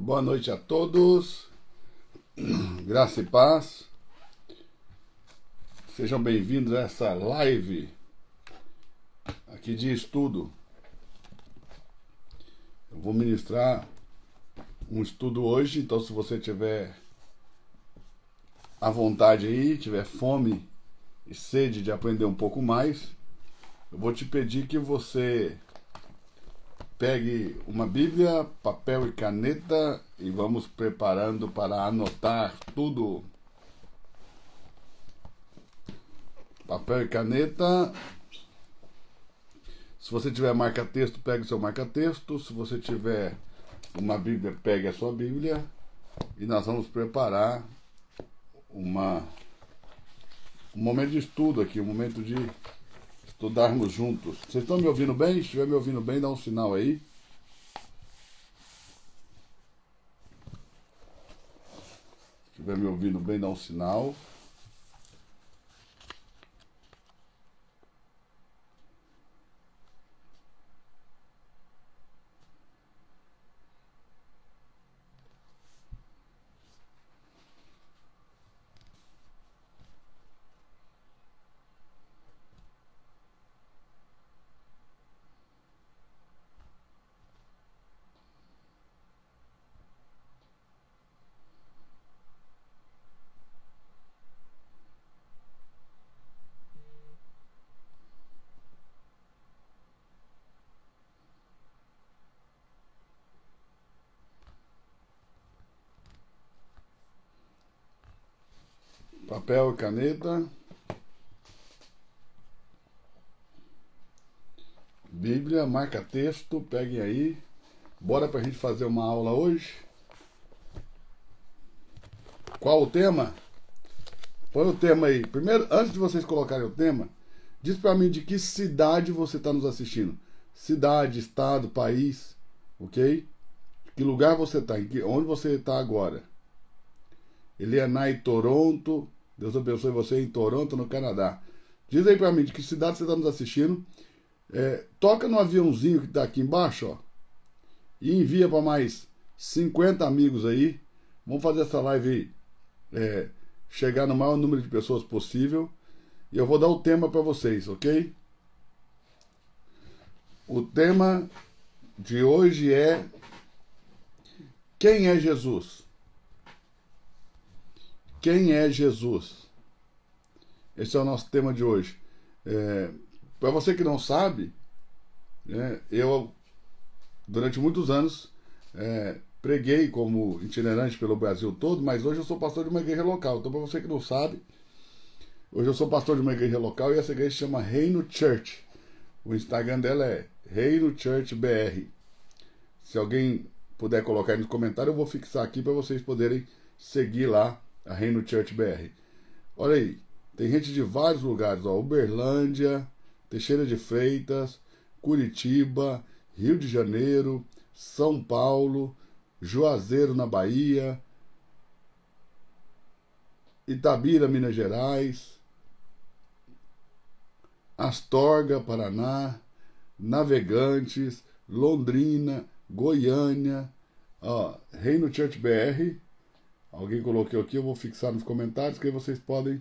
Boa noite a todos, graça e paz, sejam bem-vindos a essa live aqui de estudo. Eu vou ministrar um estudo hoje, então se você tiver à vontade aí, tiver fome e sede de aprender um pouco mais, eu vou te pedir que você pegue uma Bíblia, papel e caneta e vamos preparando para anotar tudo. Papel e caneta. Se você tiver marca-texto, pegue o seu marca-texto. Se você tiver uma Bíblia, pegue a sua Bíblia. E nós vamos preparar um momento de estudo aqui, um momento de estudarmos juntos. Vocês estão me ouvindo bem? Se estiver me ouvindo bem, dá um sinal aí. Se estiver me ouvindo bem, dá um sinal. Papel e caneta. Bíblia, marca-texto, peguem aí. Bora pra gente fazer uma aula hoje. Qual o tema? Põe o tema aí. Primeiro, antes de vocês colocarem o tema, diz pra mim de que cidade você está nos assistindo. Cidade, estado, país, ok? Que lugar você está? Onde você está agora? Eliana em Toronto. Deus abençoe você em Toronto, no Canadá. Diz aí pra mim de que cidade você está nos assistindo. Toca no aviãozinho que está aqui embaixo, ó, e envia para mais 50 amigos aí. Vamos fazer essa live chegar no maior número de pessoas possível. E eu vou dar o tema para vocês, ok? O tema de hoje é: quem é Jesus? Quem é Jesus? Esse é o nosso tema de hoje. Para você que não sabe, eu durante muitos anos preguei como itinerante pelo Brasil todo, mas hoje eu sou pastor de uma igreja local. Então, para você que não sabe, hoje eu sou pastor de uma igreja local e essa igreja se chama Reino Church. O Instagram dela é Reino Church BR. Se alguém puder colocar aí nos comentários, eu vou fixar aqui para vocês poderem seguir lá a Reino Church BR. Olha aí, tem gente de vários lugares, ó, Uberlândia, Teixeira de Freitas, Curitiba, Rio de Janeiro, São Paulo, Juazeiro na Bahia, Itabira, Minas Gerais, Astorga, Paraná, Navegantes, Londrina, Goiânia, ó, Reino Church BR. Alguém colocou aqui, eu vou fixar nos comentários, que aí vocês podem.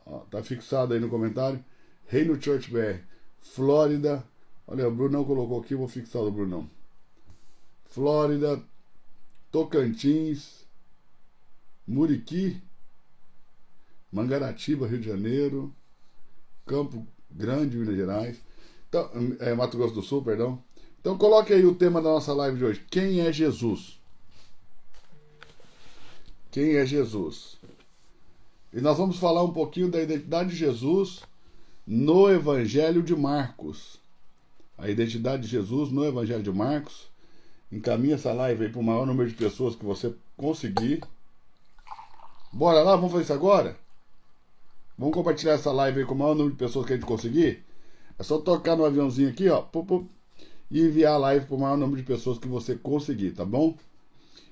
Ó, tá fixado aí no comentário. Reino Church BR. Flórida. Olha, o Brunão colocou aqui, eu vou fixar o Brunão. Flórida, Tocantins, Muriqui, Mangaratiba, Rio de Janeiro, Campo Grande, Minas Gerais. Então, Mato Grosso do Sul, perdão. Então coloque aí o tema da nossa live de hoje. Quem é Jesus? Quem é Jesus? E nós vamos falar um pouquinho da identidade de Jesus no Evangelho de Marcos. A identidade de Jesus no Evangelho de Marcos. Encaminha essa live aí para o maior número de pessoas que você conseguir. Bora lá, vamos fazer isso agora? Vamos compartilhar essa live aí com o maior número de pessoas que a gente conseguir? É só tocar no aviãozinho aqui, ó, e enviar a live para o maior número de pessoas que você conseguir, tá bom?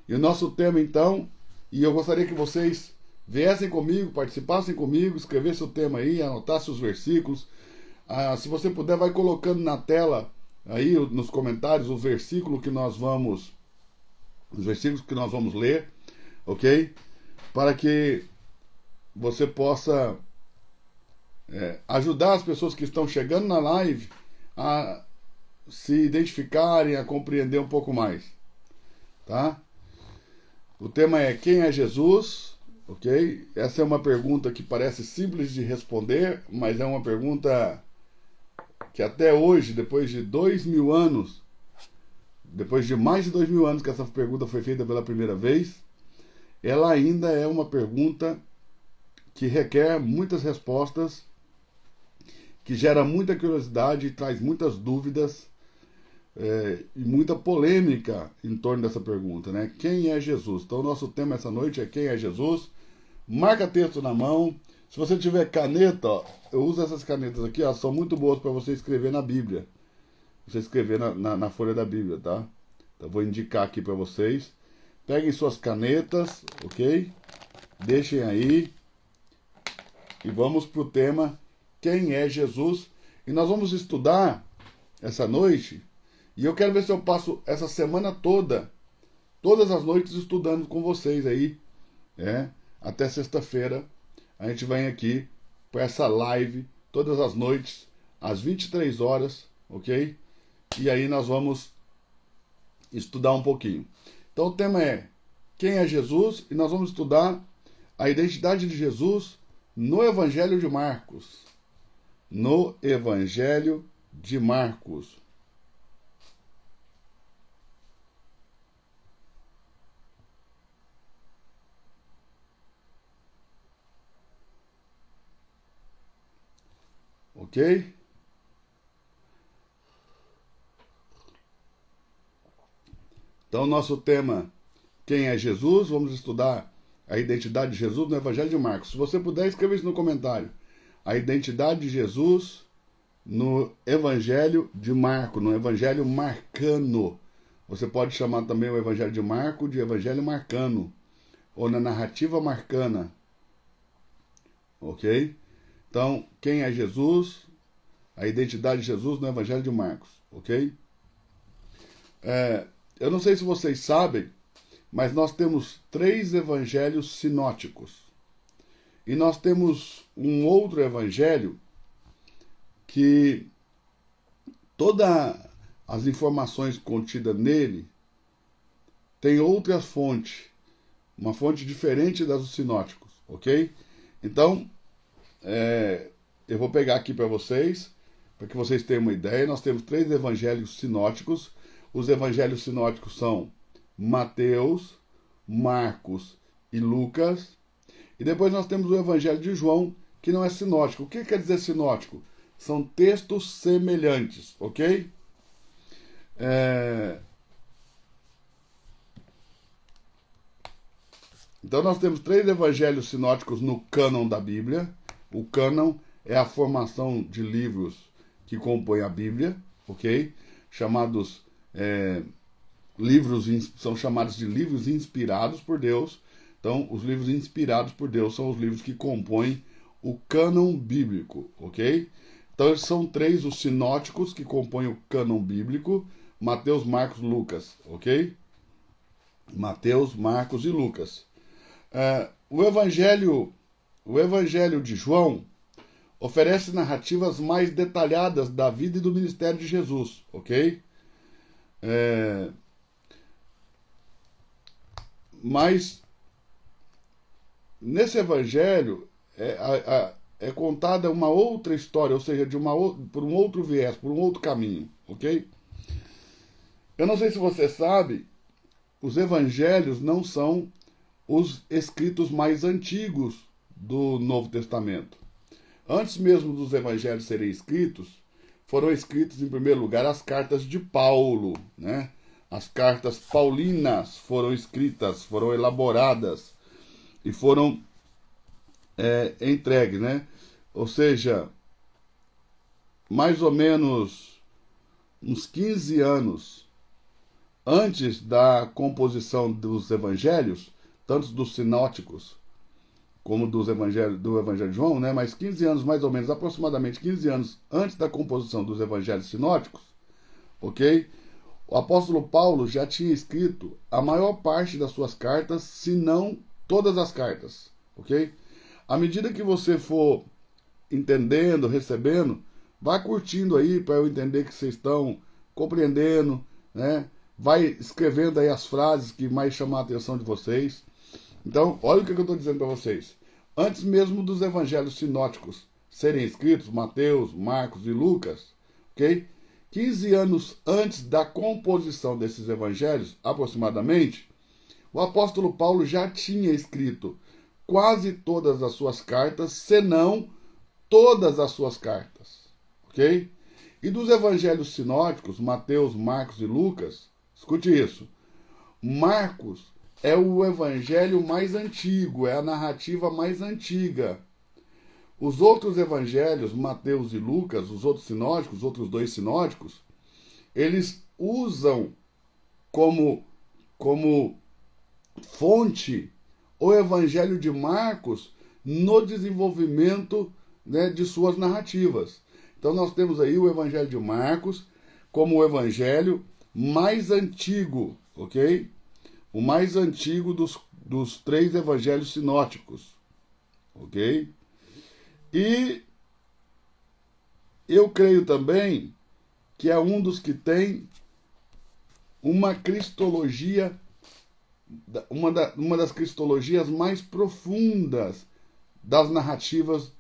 E o nosso tema então, e eu gostaria que vocês viessem comigo, participassem comigo, escrevessem o tema aí, anotassem os versículos. Se você puder, vai colocando na tela aí nos comentários o versículo que nós vamos os versículos que nós vamos ler, ok? Para que você possa ajudar as pessoas que estão chegando na live a se identificarem, a compreender um pouco mais, tá? O tema é: quem é Jesus? Ok? Essa é uma pergunta que parece simples de responder, mas é uma pergunta que até hoje, depois de 2000 anos, depois de mais de 2000 anos que essa pergunta foi feita pela primeira vez, ela ainda é uma pergunta que requer muitas respostas, que gera muita curiosidade e traz muitas dúvidas e muita polêmica em torno dessa pergunta, né? Quem é Jesus? Então, o nosso tema essa noite é: quem é Jesus? Marca texto na mão. Se você tiver caneta, ó, eu uso essas canetas aqui, ó, são muito boas para você escrever na Bíblia. Você escrever na folha da Bíblia, tá? Então, vou indicar aqui para vocês. Peguem suas canetas, ok? Deixem aí. E vamos para o tema: quem é Jesus? E nós vamos estudar essa noite. E eu quero ver se eu passo essa semana toda, todas as noites, estudando com vocês aí. Até sexta-feira a gente vem aqui para essa live todas as noites, às 23 horas, ok? E aí nós vamos estudar um pouquinho. Então o tema é: quem é Jesus? E nós vamos estudar a identidade de Jesus no Evangelho de Marcos. No Evangelho de Marcos. Ok? Então, nosso tema: quem é Jesus? Vamos estudar a identidade de Jesus no Evangelho de Marcos. Se você puder, escreva isso no comentário. A identidade de Jesus no Evangelho de Marcos, no Evangelho marcano. Você pode chamar também o Evangelho de Marcos de Evangelho marcano, ou na narrativa marcana. Ok? Então, quem é Jesus? A identidade de Jesus no Evangelho de Marcos. Ok? Eu não sei se vocês sabem, mas nós temos 3 evangelhos sinóticos. E nós temos um outro evangelho que todas as informações contidas nele tem outra fonte, uma fonte diferente das dos sinóticos, ok? Então, eu vou pegar aqui para vocês, para que vocês tenham uma ideia. Nós temos 3 evangelhos sinóticos. Os evangelhos sinóticos são Mateus, Marcos e Lucas. E depois nós temos o Evangelho de João, que não é sinótico. O que quer dizer sinótico? São textos semelhantes, ok? Então nós temos 3 evangelhos sinóticos no cânon da Bíblia. O cânon é a formação de livros que compõem a Bíblia, ok? São chamados de livros inspirados por Deus. Então, os livros inspirados por Deus são os livros que compõem o cânon bíblico, ok? Então, eles são 3 os sinóticos que compõem o cânon bíblico: Mateus, Marcos, Lucas, ok? Mateus, Marcos e Lucas. O Evangelho de João oferece narrativas mais detalhadas da vida e do ministério de Jesus, ok? Mas nesse evangelho é contada uma outra história, ou seja, por um outro viés, por um outro caminho, ok? Eu não sei se você sabe, os evangelhos não são os escritos mais antigos do Novo Testamento. Antes mesmo dos evangelhos serem escritos, foram escritos, em primeiro lugar, as cartas de Paulo, né? As cartas paulinas foram escritas, foram elaboradas e foram entregues, né? Ou seja, mais ou menos uns 15 anos antes da composição dos evangelhos, tanto dos sinóticos como do Evangelho de João, né? Mas 15 anos, mais ou menos, aproximadamente 15 anos antes da composição dos evangelhos sinóticos, ok? O apóstolo Paulo já tinha escrito a maior parte das suas cartas, se não todas as cartas, ok? À medida que você for entendendo, recebendo, vá curtindo aí para eu entender que vocês estão compreendendo, né? Vai escrevendo aí as frases que mais chamam a atenção de vocês. Então, olha o que eu estou dizendo para vocês. Antes mesmo dos evangelhos sinóticos serem escritos, Mateus, Marcos e Lucas, ok? 15 anos antes da composição desses evangelhos, aproximadamente, o apóstolo Paulo já tinha escrito quase todas as suas cartas, se não todas as suas cartas, ok? E dos evangelhos sinóticos, Mateus, Marcos e Lucas, escute isso, Marcos é o evangelho mais antigo, é a narrativa mais antiga. Os outros evangelhos, Mateus e Lucas, os outros sinóticos, os outros dois sinóticos, eles usam como fonte o evangelho de Marcos no desenvolvimento, né, de suas narrativas. Então nós temos aí o evangelho de Marcos como o evangelho mais antigo, ok? O mais antigo dos três evangelhos sinóticos, ok? E eu creio também que é um dos que tem uma cristologia, uma das cristologias mais profundas das narrativas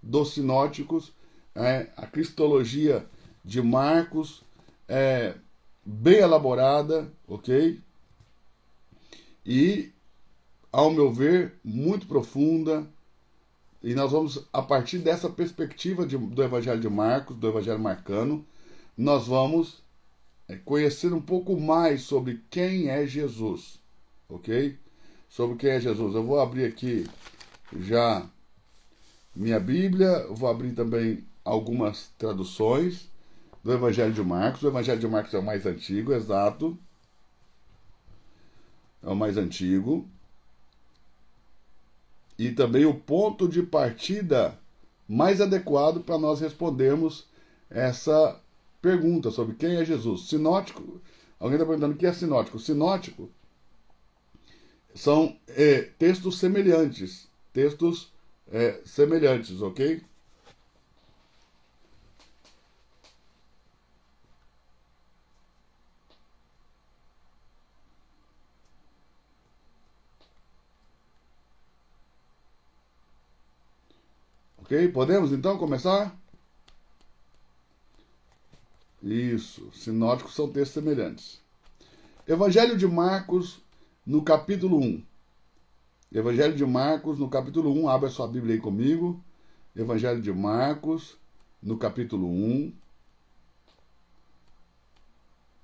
dos sinóticos. A cristologia de Marcos é bem elaborada, ok? E, ao meu ver, muito profunda. E nós vamos, a partir dessa perspectiva do Evangelho de Marcos, do Evangelho marcano, nós vamos conhecer um pouco mais sobre quem é Jesus, ok? Sobre quem é Jesus. Eu vou abrir aqui já minha Bíblia, vou abrir também algumas traduções do Evangelho de Marcos. O Evangelho de Marcos é o mais antigo, exato. É o mais antigo. E também o ponto de partida mais adequado para nós respondermos essa pergunta sobre quem é Jesus. Sinótico, alguém está perguntando o que é sinótico. Sinótico são textos semelhantes, ok? Ok? Podemos então começar? Isso, sinóticos são textos semelhantes. Evangelho de Marcos, no capítulo 1. Evangelho de Marcos, no capítulo 1. Abra sua Bíblia aí comigo. Evangelho de Marcos, no capítulo 1.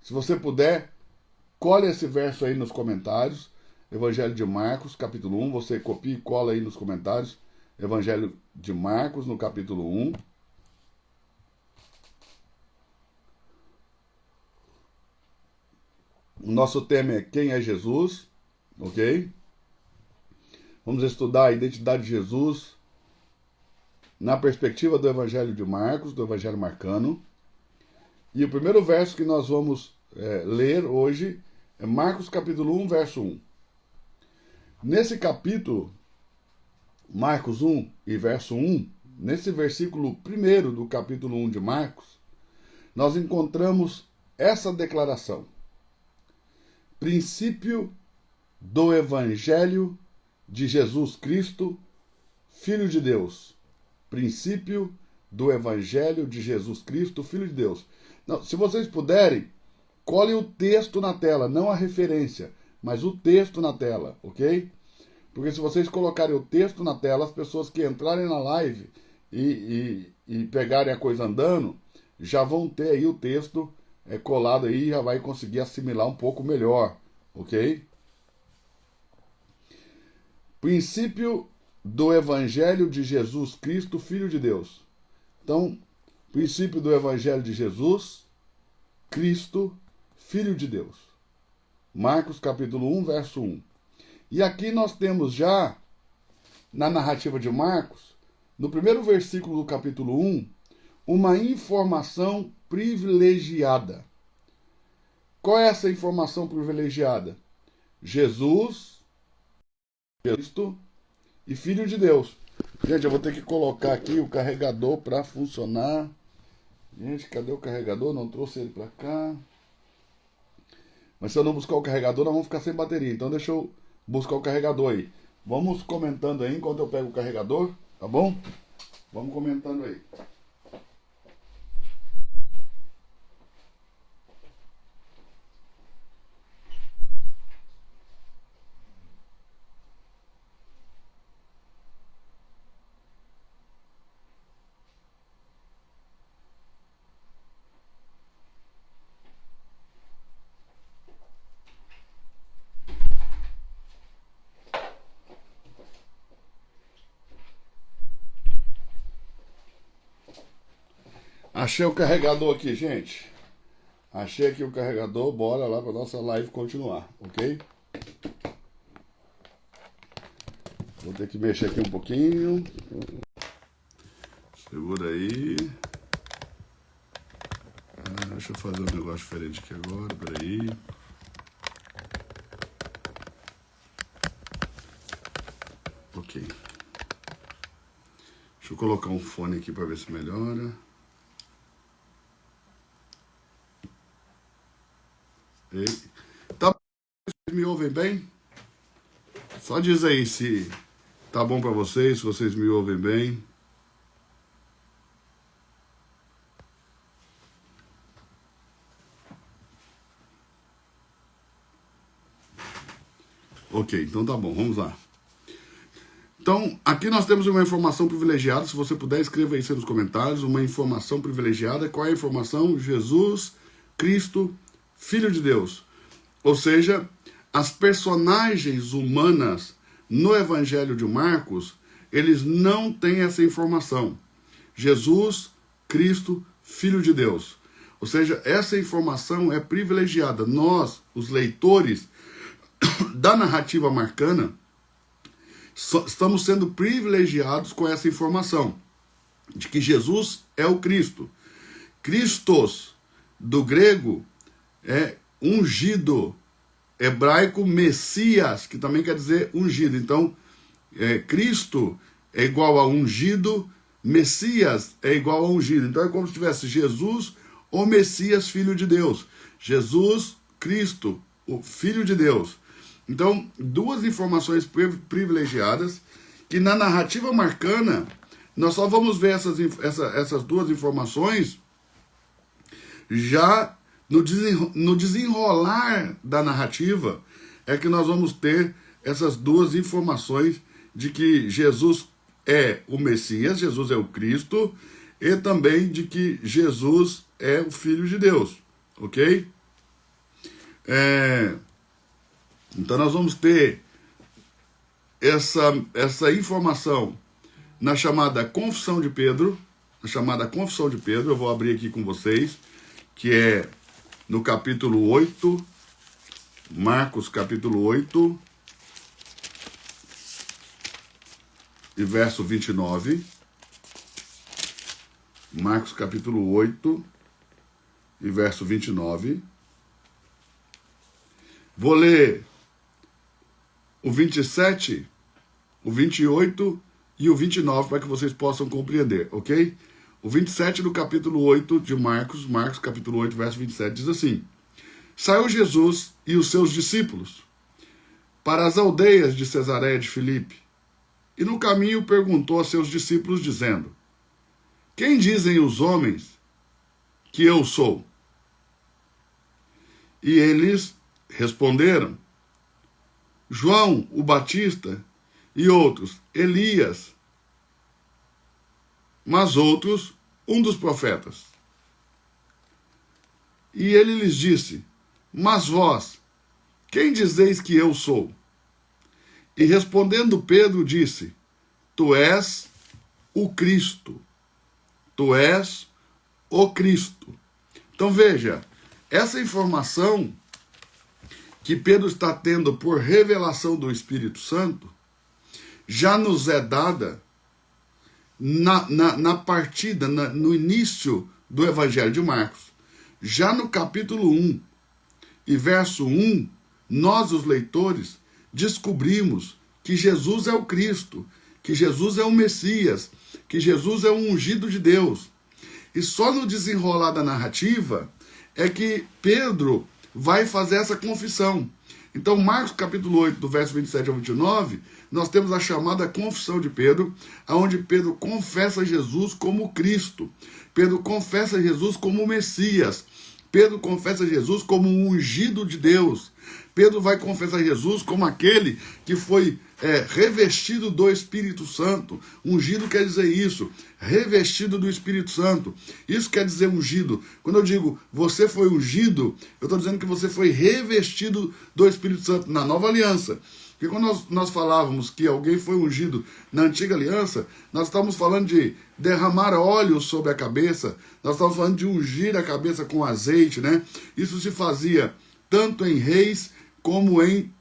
Se você puder, cole esse verso aí nos comentários. Evangelho de Marcos, capítulo 1. Você copia e cola aí nos comentários. Evangelho de Marcos, no capítulo 1. O nosso tema é quem é Jesus, ok? Vamos estudar a identidade de Jesus na perspectiva do Evangelho de Marcos, do Evangelho marcano. E o primeiro verso que nós vamos ler hoje é Marcos capítulo 1, verso 1. Nesse capítulo, Marcos 1 e verso 1, nesse versículo primeiro do capítulo 1 de Marcos, nós encontramos essa declaração. Princípio do Evangelho de Jesus Cristo, Filho de Deus. Princípio do Evangelho de Jesus Cristo, Filho de Deus. Não, se vocês puderem, colhem o texto na tela, não a referência, mas o texto na tela, ok? Porque se vocês colocarem o texto na tela, as pessoas que entrarem na live e pegarem a coisa andando, já vão ter aí o texto colado aí e já vai conseguir assimilar um pouco melhor, ok? Princípio do Evangelho de Jesus Cristo, Filho de Deus. Então, princípio do Evangelho de Jesus, Cristo, Filho de Deus. Marcos capítulo 1, verso 1. E aqui nós temos já, na narrativa de Marcos, no primeiro versículo do capítulo 1, uma informação privilegiada. Qual é essa informação privilegiada? Jesus, Cristo e Filho de Deus. Gente, eu vou ter que colocar aqui o carregador para funcionar. Gente, cadê o carregador? Não trouxe ele para cá. Mas se eu não buscar o carregador, nós vamos ficar sem bateria. Então deixa eu buscar o carregador aí. Vamos comentando aí enquanto eu pego o carregador, tá bom? Vamos comentando aí. Achei o carregador aqui, gente. Achei aqui o carregador. Bora lá para nossa live continuar, ok? Vou ter que mexer aqui um pouquinho. Segura aí. Deixa eu fazer um negócio diferente aqui agora. Peraí. Ok. Deixa eu colocar um fone aqui para ver se melhora. Ei. Tá bom? Vocês me ouvem bem? Só diz aí se tá bom para vocês, se vocês me ouvem bem. Ok, então tá bom, vamos lá. Então, aqui nós temos uma informação privilegiada, se você puder, escreva aí nos comentários, uma informação privilegiada. Qual é a informação? Jesus, Cristo, Filho de Deus. Ou seja, as personagens humanas no Evangelho de Marcos, eles não têm essa informação. Jesus, Cristo, Filho de Deus. Ou seja, essa informação é privilegiada. Nós, os leitores da narrativa marcana, estamos sendo privilegiados com essa informação de que Jesus é o Cristo. Christos, do grego, é ungido. Hebraico, Messias, que também quer dizer ungido. Então, Cristo é igual a ungido, Messias é igual a ungido. Então é como se tivesse Jesus, o Messias, Filho de Deus. Jesus, Cristo, o Filho de Deus. Então, duas informações privilegiadas que na narrativa marcana, nós só vamos ver essas duas informações já no desenrolar da narrativa, é que nós vamos ter essas duas informações de que Jesus é o Messias, Jesus é o Cristo, e também de que Jesus é o Filho de Deus, ok? Então nós vamos ter essa informação na chamada Confissão de Pedro, eu vou abrir aqui com vocês, que é no capítulo 8, Marcos capítulo 8, e verso 29. Marcos capítulo 8, e verso 29. Vou ler o 27, o 28 e o 29 para que vocês possam compreender, ok? O 27 do capítulo 8 de Marcos capítulo 8, verso 27, diz assim: Saiu Jesus e os seus discípulos para as aldeias de Cesareia de Filipe, e no caminho perguntou a seus discípulos, dizendo: Quem dizem os homens que eu sou? E eles responderam: João o Batista, e outros, Elias, mas outros, um dos profetas. E ele lhes disse: Mas vós, quem dizeis que eu sou? E respondendo Pedro disse: Tu és o Cristo. Tu és o Cristo. Então veja, essa informação que Pedro está tendo por revelação do Espírito Santo já nos é dada na partida, no início do Evangelho de Marcos. Já no capítulo 1, e verso 1, nós, os leitores, descobrimos que Jesus é o Cristo, que Jesus é o Messias, que Jesus é o ungido de Deus. E só no desenrolar da narrativa é que Pedro vai fazer essa confissão. Então, Marcos capítulo 8, do verso 27 ao 29, nós temos a chamada confissão de Pedro, onde Pedro confessa Jesus como Cristo. Pedro confessa Jesus como Messias. Pedro confessa Jesus como um ungido de Deus. Pedro vai confessar Jesus como aquele que foi revestido do Espírito Santo. Ungido quer dizer isso, revestido do Espírito Santo. Isso quer dizer ungido. Quando eu digo você foi ungido, eu estou dizendo que você foi revestido do Espírito Santo na nova aliança. Porque quando nós falávamos que alguém foi ungido na antiga aliança, nós estávamos falando de derramar óleo sobre a cabeça, nós estávamos falando de ungir a cabeça com azeite, né? Isso se fazia tanto em reis como em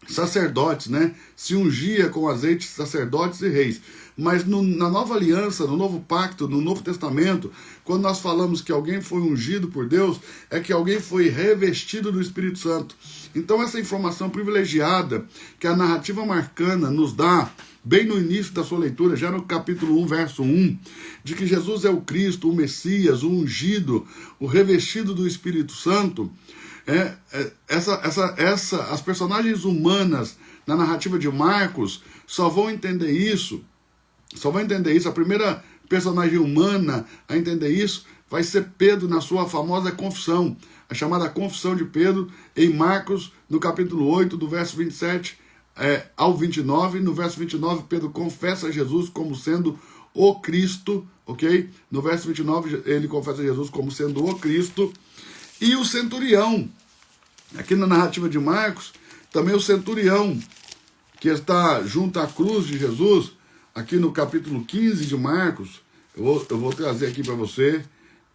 sacerdotes, né? Se ungia com azeite sacerdotes e reis. Mas na nova aliança, no novo pacto, no Novo Testamento, quando nós falamos que alguém foi ungido por Deus, é que alguém foi revestido do Espírito Santo. Então essa informação privilegiada que a narrativa marcana nos dá, bem no início da sua leitura, já no capítulo 1, verso 1, de que Jesus é o Cristo, o ungido, o revestido do Espírito Santo, as personagens humanas na narrativa de Marcos só vão entender isso, a primeira personagem humana a entender isso vai ser Pedro na sua famosa confissão, a chamada confissão de Pedro, em Marcos, no capítulo 8, do verso 27 ao 29, no verso 29 Pedro confessa Jesus como sendo o Cristo, ok? No verso 29 ele confessa Jesus como sendo o Cristo. E o centurião, aqui na narrativa de Marcos, também o centurião, que está junto à cruz de Jesus, aqui no capítulo 15 de Marcos, eu vou trazer aqui para você,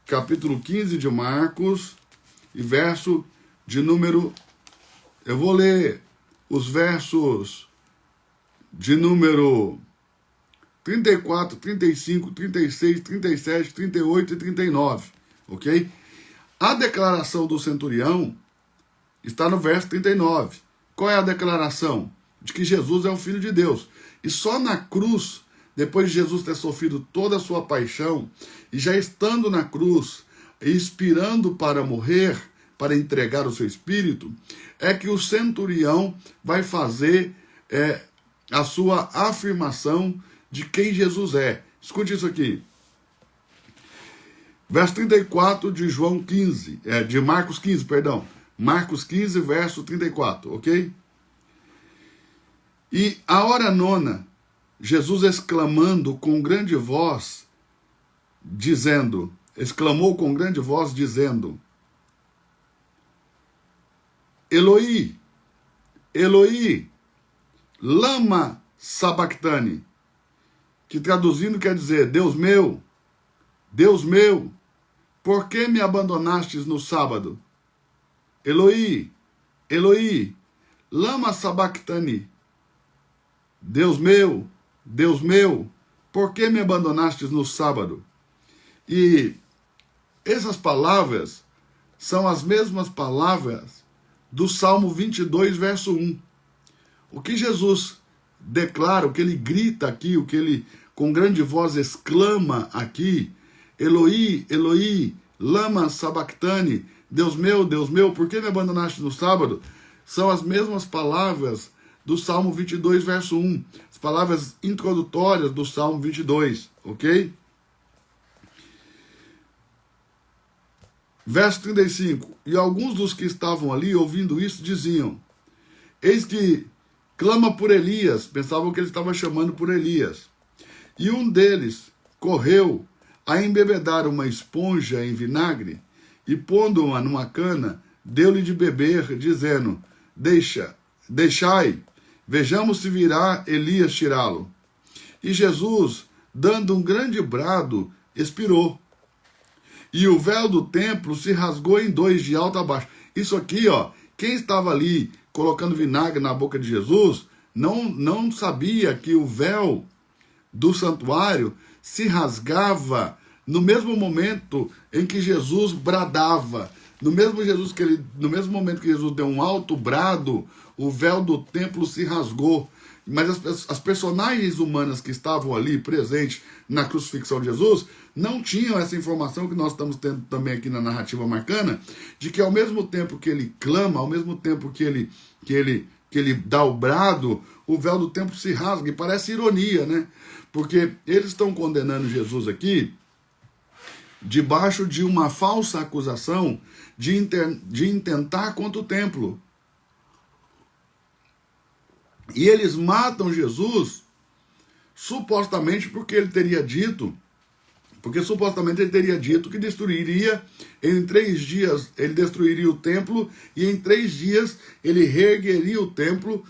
capítulo 15 de Marcos, e verso de número, eu vou ler os versos de número 34, 35, 36, 37, 38 e 39, ok? A declaração do centurião está no verso 39. Qual é a declaração? De que Jesus é o Filho de Deus. E só na cruz, depois de Jesus ter sofrido toda a sua paixão, e já estando na cruz, expirando para morrer, para entregar o seu espírito, é que o centurião vai fazer a sua afirmação de quem Jesus é. Escute isso aqui. Verso 34 de João 15, de Marcos 15, perdão. Marcos 15, verso 34, ok? E a hora nona, Jesus exclamou com grande voz, dizendo, Eloi, Eloi, lama sabachthani, que traduzindo quer dizer, Deus meu, por que me abandonastes no sábado? Eloi, Eloi, lama sabachthani, Deus meu, por que me abandonastes no sábado? E essas palavras são as mesmas palavras do Salmo 22, verso 1. O que Jesus declara, o que ele grita aqui, o que ele com grande voz exclama aqui, Eloi, Eloi, lama sabachthani, Deus meu, por que me abandonaste no sábado? São as mesmas palavras do Salmo 22, verso 1. As palavras introdutórias do Salmo 22, ok? Verso 35. E alguns dos que estavam ali, ouvindo isso, diziam, eis que clama por Elias. Pensavam que ele estava chamando por Elias. E um deles correu a embebedar uma esponja em vinagre e, pondo-a numa cana, deu-lhe de beber, dizendo, deixai, vejamos se virá Elias tirá-lo. E Jesus, dando um grande brado, expirou. E o véu do templo se rasgou em dois, de alto a baixo. Isso aqui, ó, quem estava ali colocando vinagre na boca de Jesus, não sabia que o véu do santuário se rasgava no mesmo momento em que Jesus bradava, No mesmo momento que Jesus deu um alto brado, o véu do templo se rasgou. Mas as personagens humanas que estavam ali presentes na crucifixão de Jesus não tinham essa informação que nós estamos tendo também aqui na narrativa marcana, de que ao mesmo tempo que ele clama, ao mesmo tempo que ele dá o brado, o véu do templo se rasga. E parece ironia, né? Porque eles estão condenando Jesus aqui debaixo de uma falsa acusação de intentar contra o templo. E eles matam Jesus supostamente porque ele teria dito que destruiria em 3 dias, ele destruiria o templo e em 3 dias ele reergueria o templo,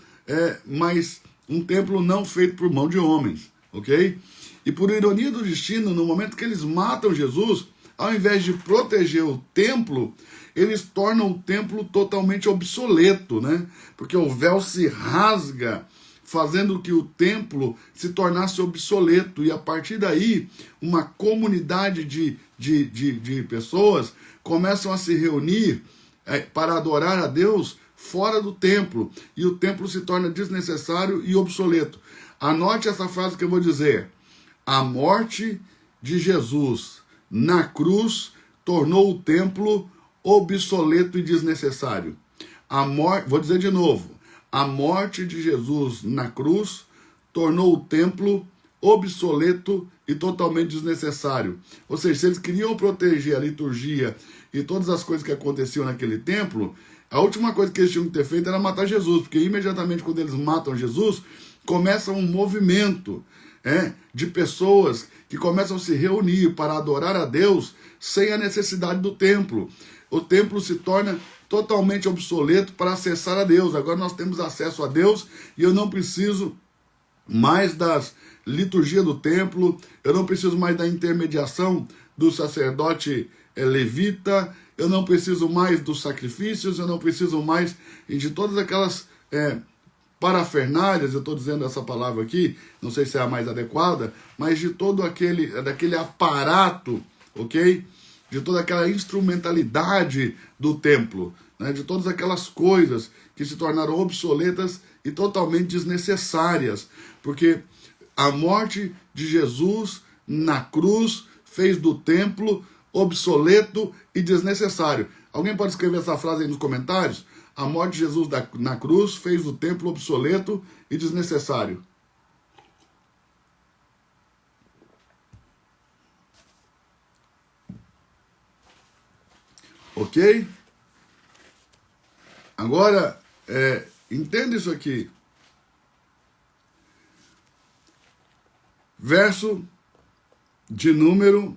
mas um templo não feito por mão de homens, ok? E por ironia do destino, no momento que eles matam Jesus, ao invés de proteger o templo, eles tornam o templo totalmente obsoleto, né? Porque o véu se rasga, fazendo que o templo se tornasse obsoleto. E a partir daí, uma comunidade de pessoas começam a se reunir para adorar a Deus fora do templo. E o templo se torna desnecessário e obsoleto. Anote essa frase que eu vou dizer. A morte de Jesus na cruz tornou o templo obsoleto e desnecessário. Vou dizer de novo. A morte de Jesus na cruz tornou o templo obsoleto e totalmente desnecessário. Ou seja, se eles queriam proteger a liturgia e todas as coisas que aconteciam naquele templo, a última coisa que eles tinham que ter feito era matar Jesus, porque imediatamente quando eles matam Jesus, começa um movimento de pessoas que começam a se reunir para adorar a Deus sem a necessidade do templo. O templo se torna totalmente obsoleto para acessar a Deus. Agora nós temos acesso a Deus e eu não preciso mais das liturgias do templo, eu não preciso mais da intermediação do sacerdote levita, eu não preciso mais dos sacrifícios, eu não preciso mais de todas aquelas parafernálias, eu estou dizendo essa palavra aqui, não sei se é a mais adequada, mas de todo daquele aparato, ok? De toda aquela instrumentalidade do templo, né? De todas aquelas coisas que se tornaram obsoletas e totalmente desnecessárias, porque a morte de Jesus na cruz fez do templo obsoleto e desnecessário. Alguém pode escrever essa frase aí nos comentários? A morte de Jesus na cruz fez o templo obsoleto e desnecessário. Ok? Agora, entenda isso aqui. Verso de número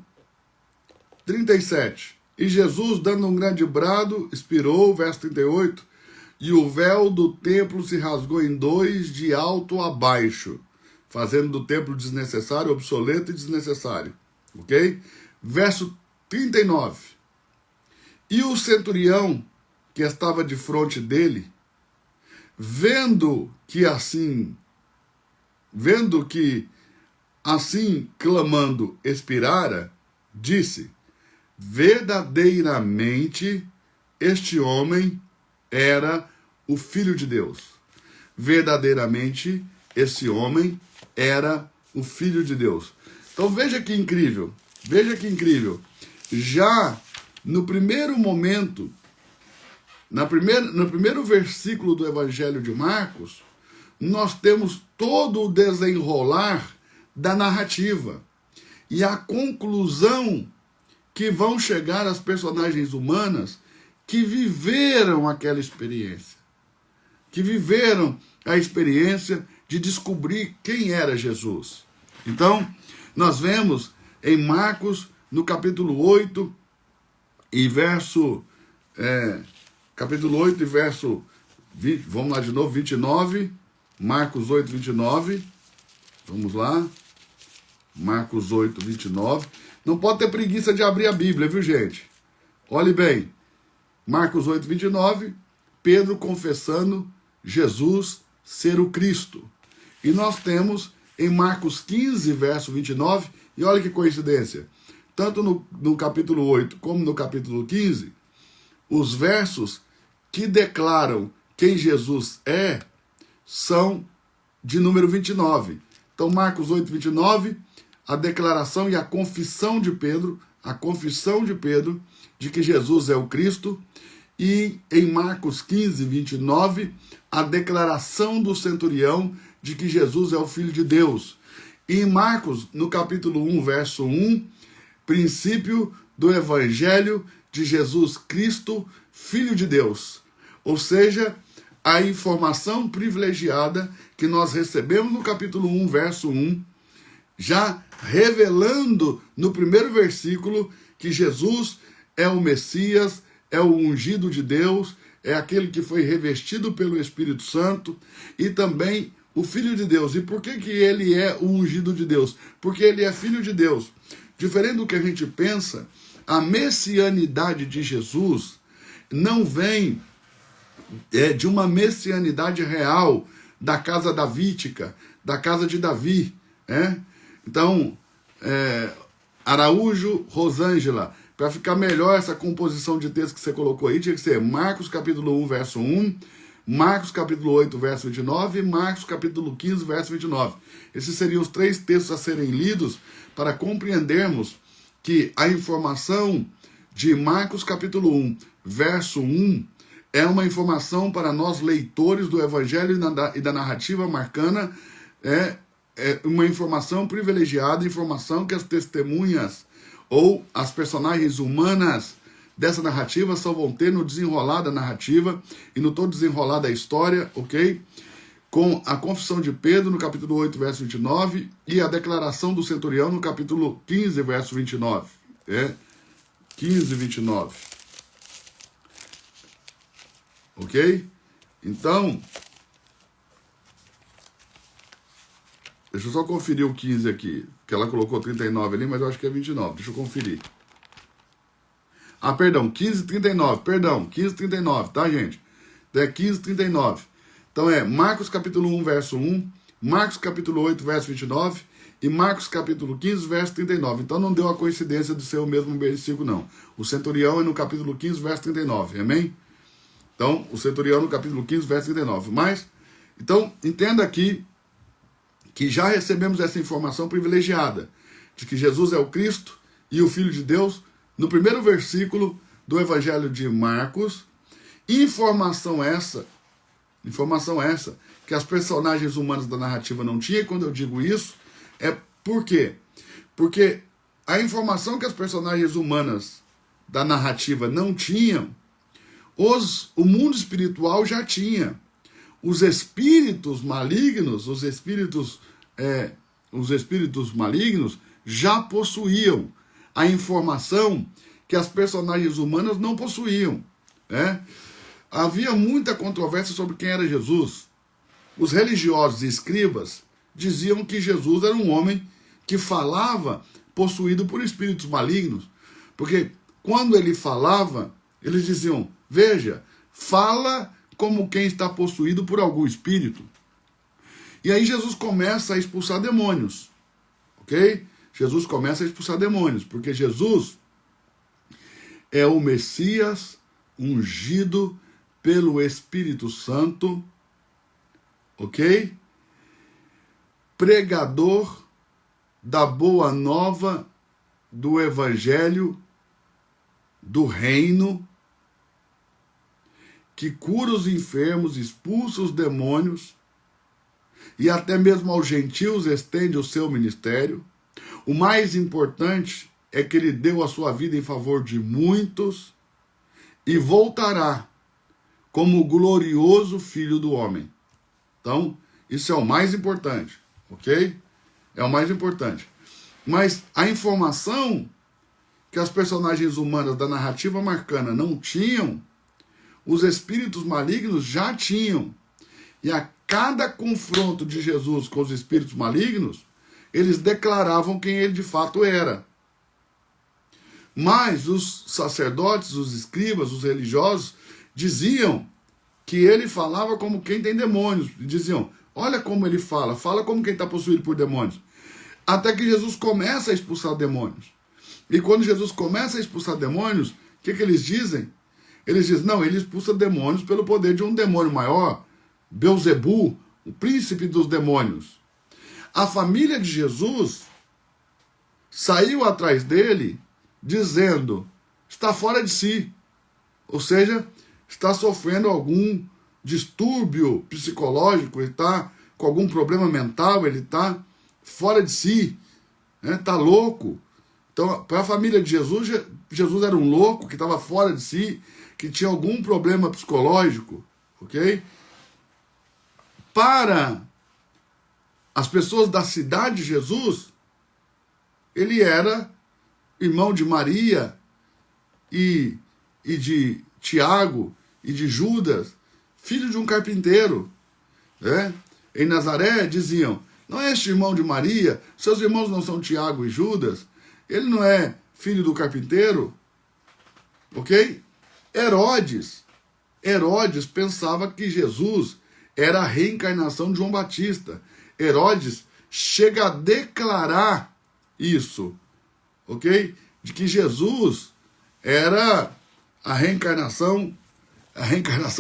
37. E Jesus, dando um grande brado, expirou, verso 38, e o véu do templo se rasgou em 2 de alto a baixo, fazendo do templo desnecessário, obsoleto e desnecessário. Ok? Verso 39. E o centurião que estava de frente dele, vendo que assim clamando expirara, disse: verdadeiramente este homem era o Filho de Deus. Verdadeiramente esse homem era o Filho de Deus. Então veja que incrível, já no primeiro momento, no primeiro versículo do Evangelho de Marcos, nós temos todo o desenrolar da narrativa e a conclusão que vão chegar as personagens humanas que viveram aquela experiência, que viveram a experiência de descobrir quem era Jesus. Então, nós vemos em Marcos, no capítulo 8, e verso... capítulo 8 e verso... vamos lá de novo, 29. Marcos 8, 29. Vamos lá. Marcos 8, 29. Não pode ter preguiça de abrir a Bíblia, viu, gente? Olhe bem. Marcos 8, 29. Pedro confessando Jesus ser o Cristo. E nós temos em Marcos 15, verso 29. E olha que coincidência. Tanto no capítulo 8 como no capítulo 15, os versos que declaram quem Jesus é são de número 29. Então, Marcos 8, 29, a declaração e a confissão de Pedro de que Jesus é o Cristo. E em Marcos 15, 29, a declaração do centurião de que Jesus é o Filho de Deus. E em Marcos, no capítulo 1, verso 1, princípio do Evangelho de Jesus Cristo, Filho de Deus. Ou seja, a informação privilegiada que nós recebemos no capítulo 1, verso 1, já revelando no primeiro versículo que Jesus é o Messias, é o ungido de Deus, é aquele que foi revestido pelo Espírito Santo e também o Filho de Deus. E por que ele é o ungido de Deus? Porque ele é Filho de Deus. Diferente do que a gente pensa, a messianidade de Jesus não vem de uma messianidade real da casa davídica, da casa de Davi. Então, Araújo, Rosângela, para ficar melhor essa composição de texto que você colocou aí, tinha que ser Marcos capítulo 1, verso 1, Marcos capítulo 8, verso 29 e Marcos capítulo 15, verso 29. Esses seriam os 3 textos a serem lidos para compreendermos que a informação de Marcos capítulo 1, verso 1, é uma informação para nós leitores do Evangelho e da narrativa marcana, é uma informação privilegiada, informação que as testemunhas ou as personagens humanas dessa narrativa só vão ter no desenrolar da narrativa e no todo desenrolar da história, ok? Com a confissão de Pedro no capítulo 8, verso 29 e a declaração do centurião no capítulo 15, verso 29. 15, 29. Ok? Então, deixa eu só conferir o 15 aqui, que ela colocou 39 ali, mas eu acho que é 29. Deixa eu conferir. Perdão, 15, 39. Perdão, 15, 39, tá, gente? Então é 15, 39. Então é Marcos capítulo 1, verso 1, Marcos capítulo 8, verso 29 e Marcos capítulo 15, verso 39. Então não deu a coincidência de ser o mesmo versículo, não. O centurião é no capítulo 15, verso 39, amém? Então, o centurião no capítulo 15, verso 39. Mas, então, entenda aqui que já recebemos essa informação privilegiada de que Jesus é o Cristo e o Filho de Deus no primeiro versículo do Evangelho de Marcos. Informação essa que as personagens humanas da narrativa não tinham. E quando eu digo isso, é por quê? Porque a informação que as personagens humanas da narrativa não tinham, o mundo espiritual já tinha. Os espíritos malignos, os espíritos malignos já possuíam a informação que as personagens humanas não possuíam. Havia muita controvérsia sobre quem era Jesus. Os religiosos e escribas diziam que Jesus era um homem que falava possuído por espíritos malignos, porque quando ele falava, eles diziam: veja, fala como quem está possuído por algum espírito. E aí Jesus começa a expulsar demônios, ok? Jesus começa a expulsar demônios, porque Jesus é o Messias ungido pelo Espírito Santo, ok? Pregador da boa nova do Evangelho do Reino, que cura os enfermos, expulsa os demônios e até mesmo aos gentios estende o seu ministério. O mais importante é que ele deu a sua vida em favor de muitos e voltará como o glorioso Filho do Homem. Então, isso é o mais importante, ok? É o mais importante. Mas a informação que as personagens humanas da narrativa marcana não tinham, os espíritos malignos já tinham. E a cada confronto de Jesus com os espíritos malignos, eles declaravam quem ele de fato era. Mas os sacerdotes, os escribas, os religiosos, diziam que ele falava como quem tem demônios. Diziam: olha como ele fala como quem está possuído por demônios. Até que Jesus começa a expulsar demônios. E quando Jesus começa a expulsar demônios, o que eles dizem? Eles dizem, não, ele expulsa demônios pelo poder de um demônio maior, Beelzebu, o príncipe dos demônios. A família de Jesus saiu atrás dele dizendo, está fora de si. Ou seja, está sofrendo algum distúrbio psicológico, ele está com algum problema mental, ele está fora de si, está louco. Então, para a família de Jesus, Jesus era um louco que estava fora de si, que tinha algum problema psicológico, ok? Para as pessoas da cidade de Jesus, ele era irmão de Maria e de Tiago e de Judas, filho de um carpinteiro. Em Nazaré diziam, não é este irmão de Maria? Seus irmãos não são Tiago e Judas? Ele não é filho do carpinteiro? Ok? Herodes pensava que Jesus era a reencarnação de João Batista. Herodes chega a declarar isso, ok? De que Jesus era a reencarnação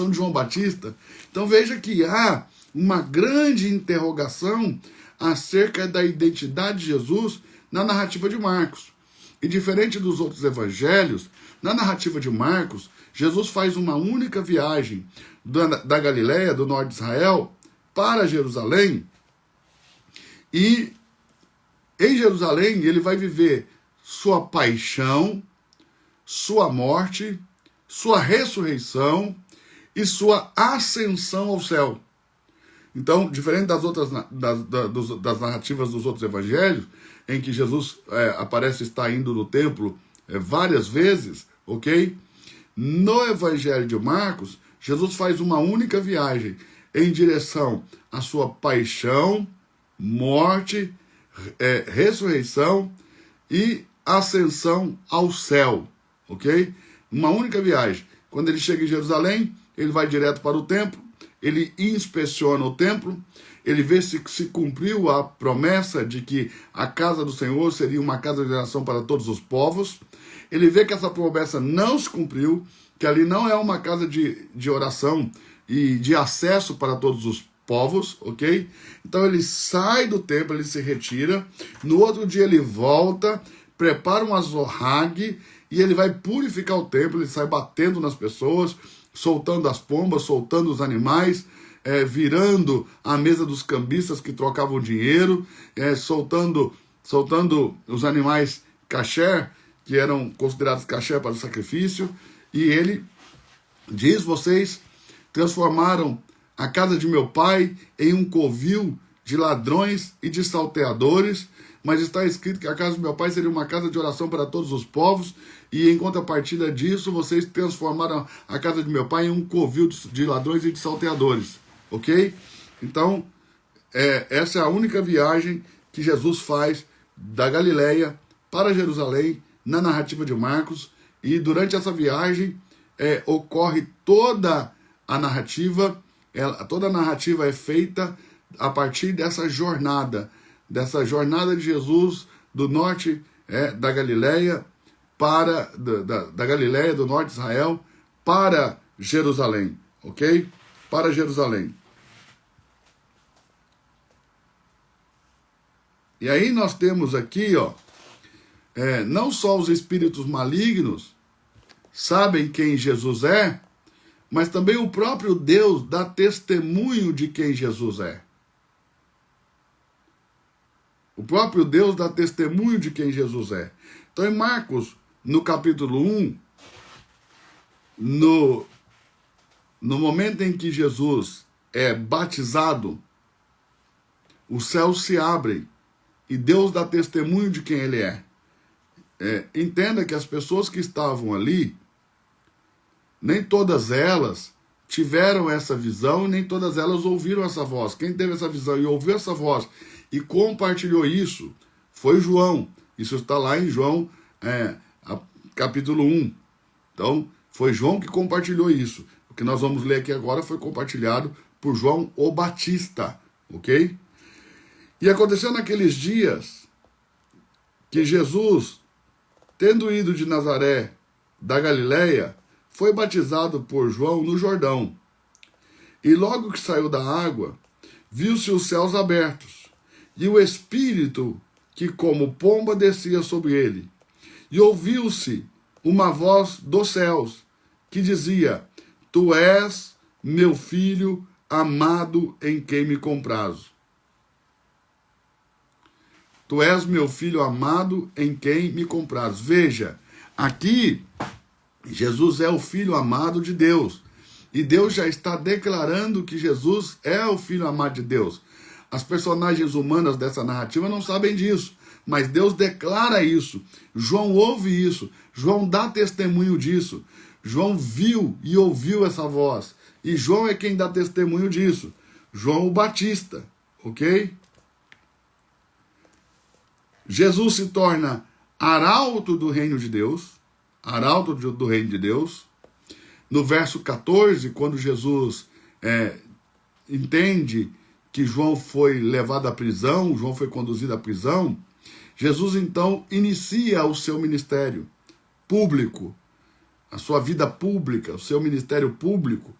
de João Batista. Então veja que há uma grande interrogação acerca da identidade de Jesus na narrativa de Marcos. E diferente dos outros evangelhos, na narrativa de Marcos, Jesus faz uma única viagem da Galileia, do norte de Israel, para Jerusalém. E em Jerusalém ele vai viver sua paixão, sua morte, sua ressurreição e sua ascensão ao céu. Então, diferente das outras das narrativas dos outros evangelhos, em que Jesus aparece estar indo no templo várias vezes, ok? No evangelho de Marcos, Jesus faz uma única viagem em direção à sua paixão, morte, ressurreição e ascensão ao céu, ok? Uma única viagem. Quando ele chega em Jerusalém, ele vai direto para o templo, ele inspeciona o templo, ele vê se cumpriu a promessa de que a casa do Senhor seria uma casa de oração para todos os povos. Ele vê que essa promessa não se cumpriu, que ali não é uma casa de oração e de acesso para todos os povos, ok? Então ele sai do templo, ele se retira, no outro dia ele volta, prepara um azorrague e ele vai purificar o templo, ele sai batendo nas pessoas, soltando as pombas, soltando os animais, virando a mesa dos cambistas que trocavam dinheiro, soltando os animais kasher, que eram considerados kasher para o sacrifício, e ele diz, vocês transformaram a casa de meu pai em um covil de ladrões e de salteadores, mas está escrito que a casa do meu pai seria uma casa de oração para todos os povos, e em contrapartida disso, vocês transformaram a casa de meu pai em um covil de ladrões e de salteadores, ok? Então, essa é a única viagem que Jesus faz da Galileia para Jerusalém, na narrativa de Marcos, e durante essa viagem ocorre toda a narrativa é feita a partir dessa jornada de Jesus do norte da Galileia da Galileia, do norte de Israel, para Jerusalém, ok? Para Jerusalém. E aí nós temos aqui, não só os espíritos malignos sabem quem Jesus é, mas também o próprio Deus dá testemunho de quem Jesus é. O próprio Deus dá testemunho de quem Jesus é. Então, em Marcos, no capítulo 1, no momento em que Jesus é batizado, os céus se abrem e Deus dá testemunho de quem ele é. Entenda que as pessoas que estavam ali, nem todas elas tiveram essa visão e nem todas elas ouviram essa voz. Quem teve essa visão e ouviu essa voz e compartilhou isso foi João. Isso está lá em João, capítulo 1. Então, foi João que compartilhou isso. O que nós vamos ler aqui agora foi compartilhado por João o Batista, ok? E aconteceu naqueles dias que Jesus, tendo ido de Nazaré, da Galileia, foi batizado por João no Jordão. E logo que saiu da água, viu-se os céus abertos, e o Espírito que como pomba descia sobre ele. E ouviu-se uma voz dos céus, que dizia: Tu és meu filho amado em quem me comprazo. Tu és meu filho amado em quem me comprazo. Veja, aqui Jesus é o filho amado de Deus. E Deus já está declarando que Jesus é o filho amado de Deus. As personagens humanas dessa narrativa não sabem disso, mas Deus declara isso. João ouve isso. João dá testemunho disso. João viu e ouviu essa voz. E João é quem dá testemunho disso. João o Batista, ok? Jesus se torna arauto do reino de Deus. Arauto do reino de Deus. No verso 14, quando Jesus entende que João foi levado à prisão, João foi conduzido à prisão, Jesus então inicia o seu ministério público, a sua vida pública, o seu ministério público,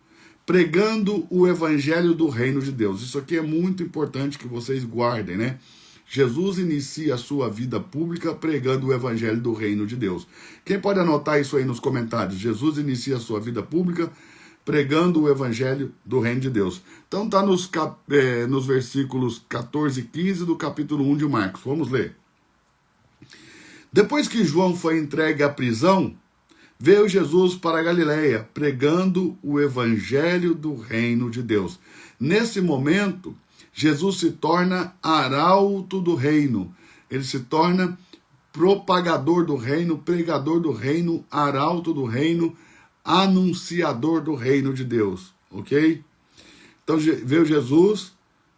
pregando o evangelho do reino de Deus. Isso aqui é muito importante que vocês guardem, né? Jesus inicia a sua vida pública pregando o evangelho do reino de Deus. Quem pode anotar isso aí nos comentários? Jesus inicia a sua vida pública pregando o evangelho do reino de Deus. Então está nos versículos 14 e 15 do capítulo 1 de Marcos. Vamos ler. Depois que João foi entregue à prisão, veio Jesus para a Galileia, pregando o evangelho do reino de Deus. Nesse momento, Jesus se torna arauto do reino. Ele se torna propagador do reino, pregador do reino, arauto do reino, anunciador do reino de Deus, ok? Então veio Jesus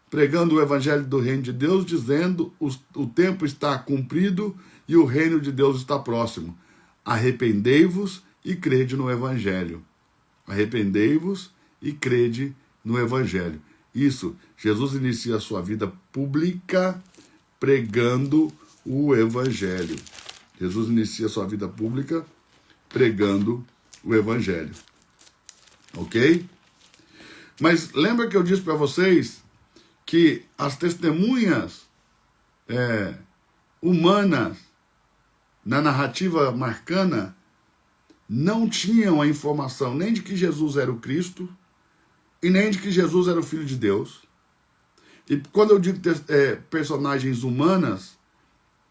pregando o evangelho do reino de Deus, dizendo: o tempo está cumprido e o reino de Deus está próximo. Arrependei-vos e crede no evangelho. Arrependei-vos e crede no evangelho. Isso, Jesus inicia a sua vida pública pregando o evangelho. Jesus inicia a sua vida pública pregando o evangelho. Ok? Mas lembra que eu disse para vocês que as testemunhas humanas na narrativa marcana não tinham a informação nem de que Jesus era o Cristo e nem de que Jesus era o Filho de Deus. E quando eu digo personagens humanas,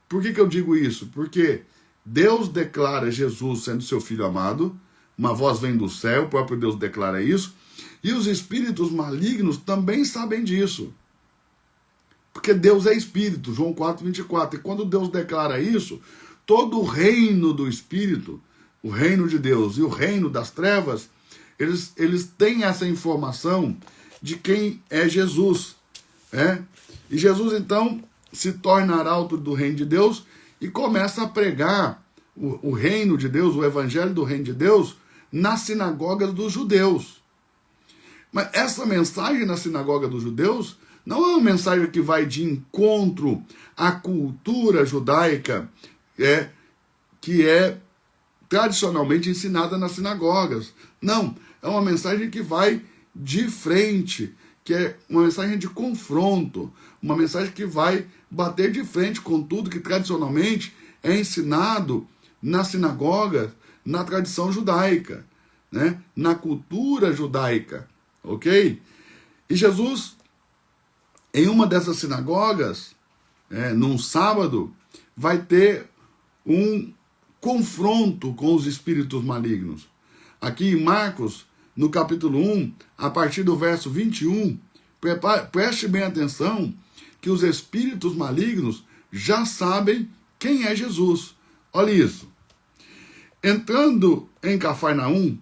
por que eu digo isso? Porque Deus declara Jesus sendo seu Filho amado, uma voz vem do céu, o próprio Deus declara isso, e os espíritos malignos também sabem disso. Porque Deus é espírito, João 4:24. E quando Deus declara isso, todo o reino do espírito, o reino de Deus e o reino das trevas, eles têm essa informação de quem é Jesus. E Jesus, então, se torna arauto do reino de Deus e começa a pregar o reino de Deus, o evangelho do reino de Deus, nas sinagogas dos judeus. Mas essa mensagem na sinagoga dos judeus não é uma mensagem que vai de encontro à cultura judaica, que é tradicionalmente ensinada nas sinagogas. Não, é uma mensagem que vai de frente, que é uma mensagem de confronto, uma mensagem que vai bater de frente com tudo que tradicionalmente é ensinado nas sinagogas, na tradição judaica, né? Na cultura judaica, ok? E Jesus, em uma dessas sinagogas, num sábado, vai ter um confronto com os espíritos malignos. Aqui em Marcos, no capítulo 1, a partir do verso 21, preste bem atenção que os espíritos malignos já sabem quem é Jesus. Olha isso. Entrando em Cafarnaum,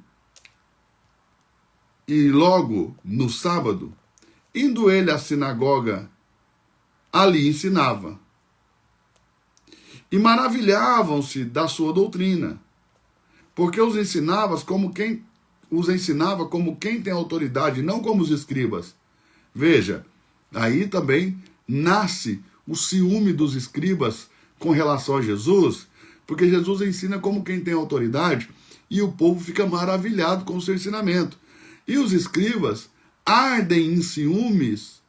e logo no sábado, indo ele à sinagoga, ali ensinava. E maravilhavam-se da sua doutrina, porque os ensinava como quem tem autoridade, não como os escribas. Veja, aí também nasce o ciúme dos escribas com relação a Jesus, porque Jesus ensina como quem tem autoridade, e o povo fica maravilhado com o seu ensinamento. E os escribas ardem em ciúmes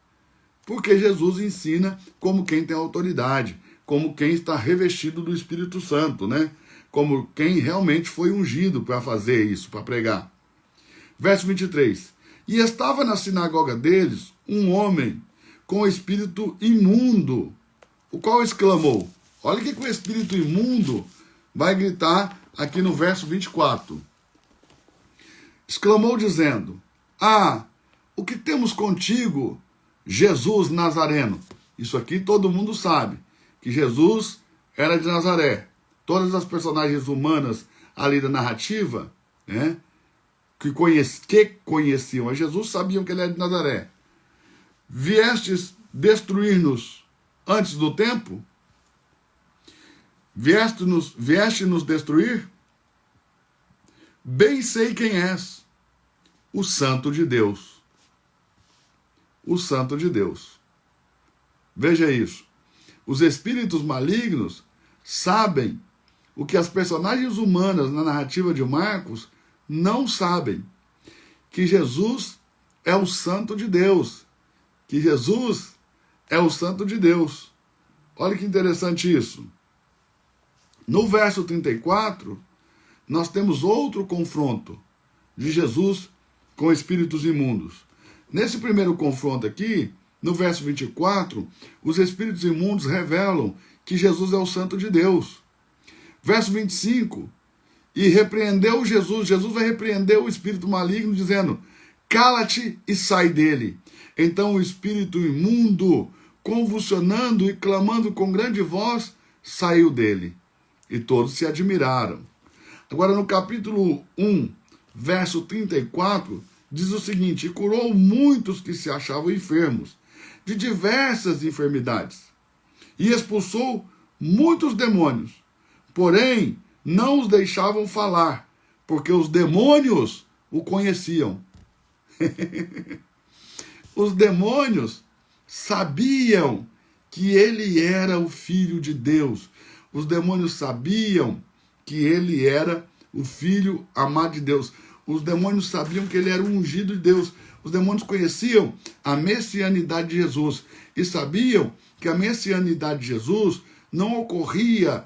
porque Jesus ensina como quem tem autoridade, como quem está revestido do Espírito Santo, né? Como quem realmente foi ungido para fazer isso, para pregar. Verso 23. E estava na sinagoga deles um homem com espírito imundo, o qual exclamou. Olha o que o espírito imundo vai gritar aqui no verso 24. Exclamou dizendo: Ah, o que temos contigo, Jesus Nazareno? Isso aqui todo mundo sabe, que Jesus era de Nazaré. Todas as personagens humanas ali da narrativa, né, que conheciam a Jesus, sabiam que ele era de Nazaré. Viestes destruir-nos antes do tempo? Vieste nos destruir? Bem sei quem és, o Santo de Deus. O Santo de Deus. Veja isso. Os espíritos malignos sabem o que as personagens humanas na narrativa de Marcos não sabem. Que Jesus é o Santo de Deus. Que Jesus é o Santo de Deus. Olha que interessante isso. No verso 34, nós temos outro confronto de Jesus com espíritos imundos. Nesse primeiro confronto aqui, no verso 24, os espíritos imundos revelam que Jesus é o Santo de Deus. Verso 25, e repreendeu Jesus vai repreender o espírito maligno, dizendo: cala-te e sai dele. Então o espírito imundo, convulsionando e clamando com grande voz, saiu dele. E todos se admiraram. Agora no capítulo 1, verso 34, diz o seguinte: e curou muitos que se achavam enfermos, de diversas enfermidades, e expulsou muitos demônios, porém não os deixavam falar, porque os demônios o conheciam. Os demônios sabiam que ele era o Filho de Deus. Os demônios sabiam que ele era o Filho amado de Deus. Os demônios sabiam que ele era o ungido de Deus. Os demônios conheciam a messianidade de Jesus e sabiam que a messianidade de Jesus não ocorria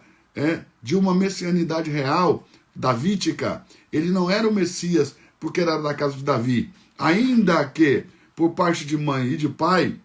de uma messianidade real, davídica. Ele não era o Messias porque era da casa de Davi. Ainda que, por parte de mãe e de pai,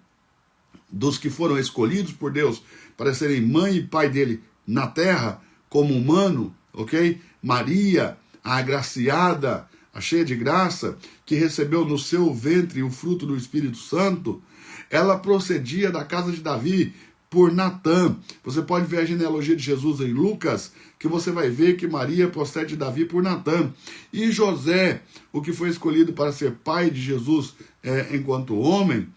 dos que foram escolhidos por Deus para serem mãe e pai dele na terra, como humano, ok? Maria, a agraciada, a cheia de graça, que recebeu no seu ventre o fruto do Espírito Santo, ela procedia da casa de Davi por Natã. Você pode ver a genealogia de Jesus em Lucas, que você vai ver que Maria procede de Davi por Natã. E José, o que foi escolhido para ser pai de Jesus enquanto homem,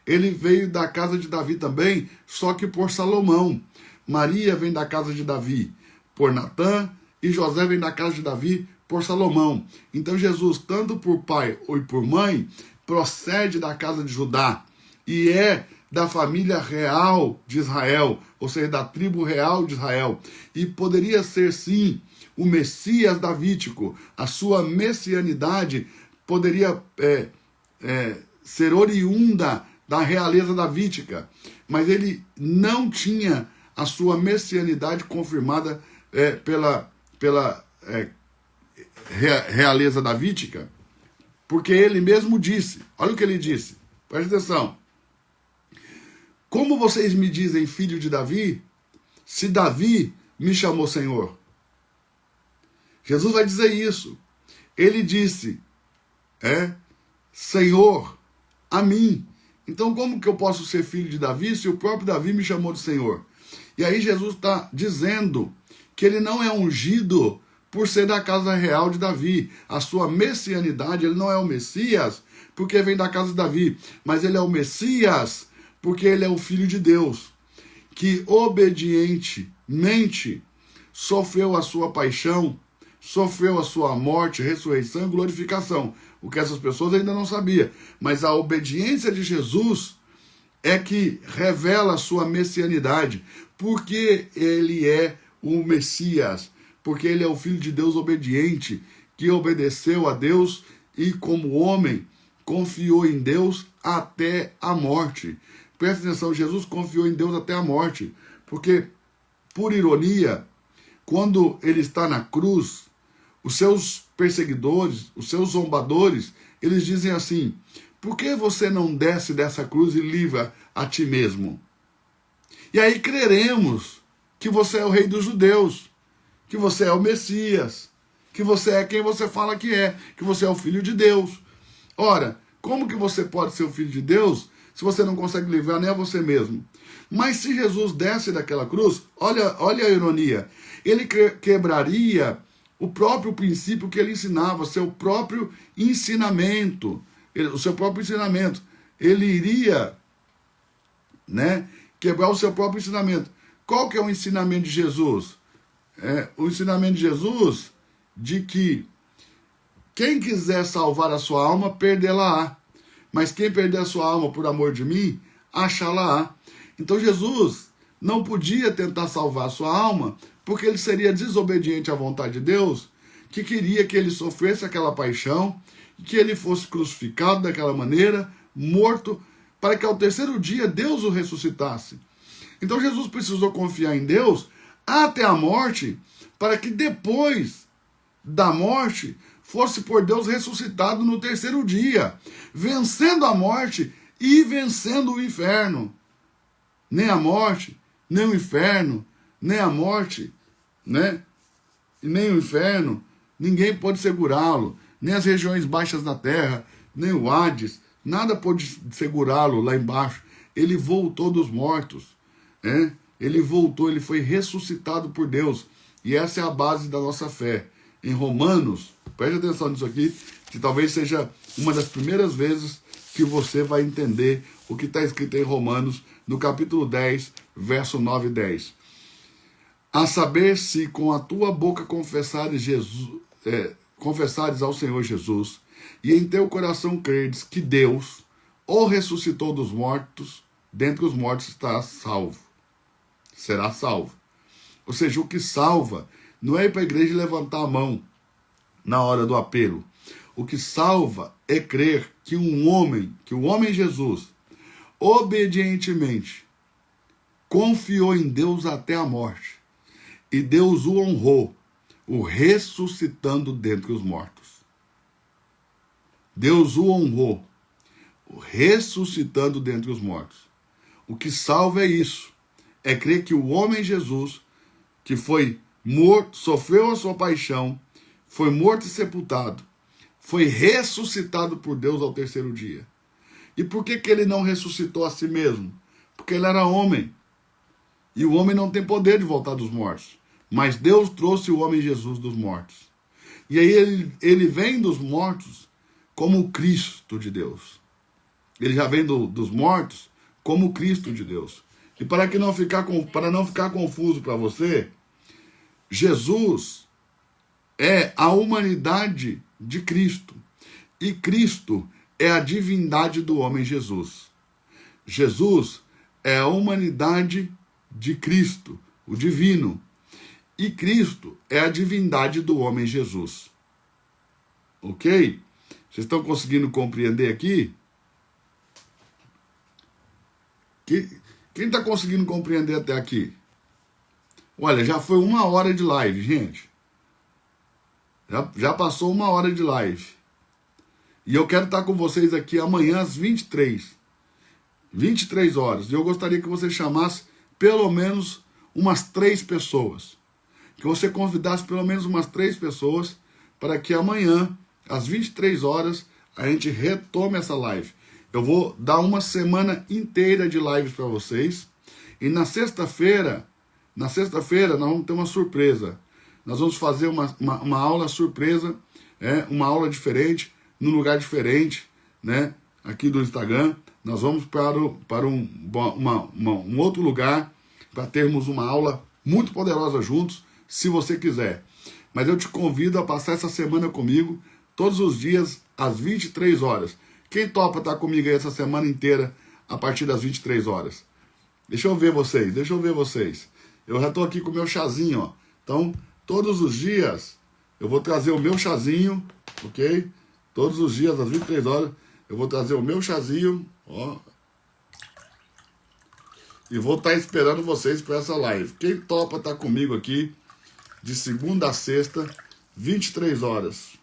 ele veio da casa de Davi também, só que por Salomão. Maria vem da casa de Davi por Natã, e José vem da casa de Davi por Salomão. Então Jesus, tanto por pai ou por mãe, procede da casa de Judá e é da família real de Israel, ou seja, da tribo real de Israel. E poderia ser, sim, o Messias davídico. A sua messianidade poderia ser oriunda da realeza davídica, mas ele não tinha a sua messianidade confirmada pela realeza davídica, porque ele mesmo disse, olha o que ele disse, preste atenção: como vocês me dizem filho de Davi, se Davi me chamou Senhor? Jesus vai dizer isso. Ele disse, Senhor a mim. Então como que eu posso ser filho de Davi se o próprio Davi me chamou de Senhor? E aí Jesus está dizendo que ele não é ungido por ser da casa real de Davi. A sua messianidade, ele não é o Messias porque vem da casa de Davi, mas ele é o Messias porque ele é o Filho de Deus, que obedientemente sofreu a sua paixão, sofreu a sua morte, ressurreição e glorificação. O que essas pessoas ainda não sabiam. Mas a obediência de Jesus é que revela a sua messianidade, porque ele é o Messias, porque ele é o Filho de Deus obediente, que obedeceu a Deus e, como homem, confiou em Deus até a morte. Presta atenção, Jesus confiou em Deus até a morte, porque, por ironia, quando ele está na cruz, os seus perseguidores, os seus zombadores, eles dizem assim: por que você não desce dessa cruz e livra a ti mesmo? E aí creremos que você é o rei dos judeus, que você é o Messias, que você é quem você fala que você é o Filho de Deus. Ora, como que você pode ser o Filho de Deus se você não consegue livrar nem a você mesmo? Mas se Jesus desce daquela cruz, olha a ironia, ele quebraria o próprio princípio que ele ensinava, seu próprio ensinamento, o seu próprio ensinamento. Ele iria, quebrar o seu próprio ensinamento. Qual que é o ensinamento de Jesus? O ensinamento de Jesus de que quem quiser salvar a sua alma, perdê-la-á. Mas quem perder a sua alma por amor de mim, achá-la-á. Então Jesus não podia tentar salvar a sua alma, porque ele seria desobediente à vontade de Deus, que queria que ele sofresse aquela paixão, que ele fosse crucificado daquela maneira, morto, para que ao terceiro dia Deus o ressuscitasse. Então Jesus precisou confiar em Deus até a morte, para que depois da morte fosse por Deus ressuscitado no terceiro dia, vencendo a morte e vencendo o inferno. Nem a morte, nem o inferno, nem a morte, nem o inferno, ninguém pode segurá-lo, nem as regiões baixas da terra, nem o Hades, nada pode segurá-lo lá embaixo. Ele voltou dos mortos, ele voltou, ele foi ressuscitado por Deus, e essa é a base da nossa fé. Em Romanos, preste atenção nisso aqui, que talvez seja uma das primeiras vezes que você vai entender o que está escrito em Romanos, no capítulo 10, verso 9 e 10. A saber, se com a tua boca confessares ao Senhor Jesus, e em teu coração creres que Deus o ressuscitou dos mortos, dentre os mortos estará salvo. Será salvo. Ou seja, o que salva não é ir para a igreja e levantar a mão na hora do apelo. O que salva é crer que o homem Jesus, obedientemente, confiou em Deus até a morte. E Deus o honrou, o ressuscitando dentre os mortos. Deus o honrou, o ressuscitando dentre os mortos. O que salva é isso. É crer que o homem Jesus, que foi morto, sofreu a sua paixão, foi morto e sepultado, foi ressuscitado por Deus ao terceiro dia. E por que ele não ressuscitou a si mesmo? Porque ele era homem. E o homem não tem poder de voltar dos mortos. Mas Deus trouxe o homem Jesus dos mortos. E aí ele vem dos mortos como o Cristo de Deus. Ele já vem dos mortos como o Cristo de Deus. E para não ficar confuso para você, Jesus é a humanidade de Cristo. E Cristo é a divindade do homem Jesus. Jesus é a humanidade de Cristo, o divino. E Cristo é a divindade do homem Jesus. Ok? Vocês estão conseguindo compreender aqui? Quem está conseguindo compreender até aqui? Olha, já foi 1 hora de live, gente. Já passou 1 hora de live. E eu quero estar com vocês aqui amanhã às 23 horas. E eu gostaria que você chamasse pelo menos umas 3 pessoas. Que você convidasse pelo menos umas 3 pessoas para que amanhã, às 23 horas, a gente retome essa live. Eu vou dar uma semana inteira de lives para vocês. E na sexta-feira, nós vamos ter uma surpresa. Nós vamos fazer uma aula surpresa, uma aula diferente, num lugar diferente, aqui do Instagram. Nós vamos para um outro lugar, para termos uma aula muito poderosa juntos, se você quiser. Mas eu te convido a passar essa semana comigo, todos os dias, às 23 horas. Quem topa estar comigo aí essa semana inteira, a partir das 23 horas? Deixa eu ver vocês. Eu já estou aqui com o meu chazinho, ó. Então, todos os dias, eu vou trazer o meu chazinho, ok? Todos os dias, às 23 horas, eu vou trazer o meu chazinho, ó. E vou estar esperando vocês para essa live. Quem topa estar comigo aqui, de segunda a sexta, 23 horas.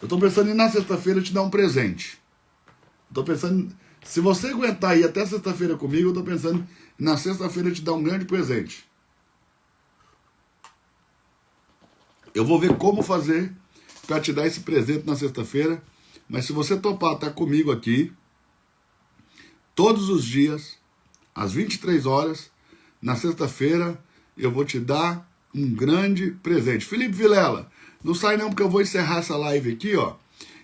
Eu estou pensando em na sexta-feira te dar um presente. Estou pensando, se você aguentar ir até sexta-feira comigo, eu estou pensando em na sexta-feira te dar um grande presente. Eu vou ver como fazer para te dar esse presente na sexta-feira, mas se você topar estar comigo aqui, todos os dias, às 23 horas, na sexta-feira, eu vou te dar um grande presente. Felipe Vilela, não sai não, porque eu vou encerrar essa live aqui, ó.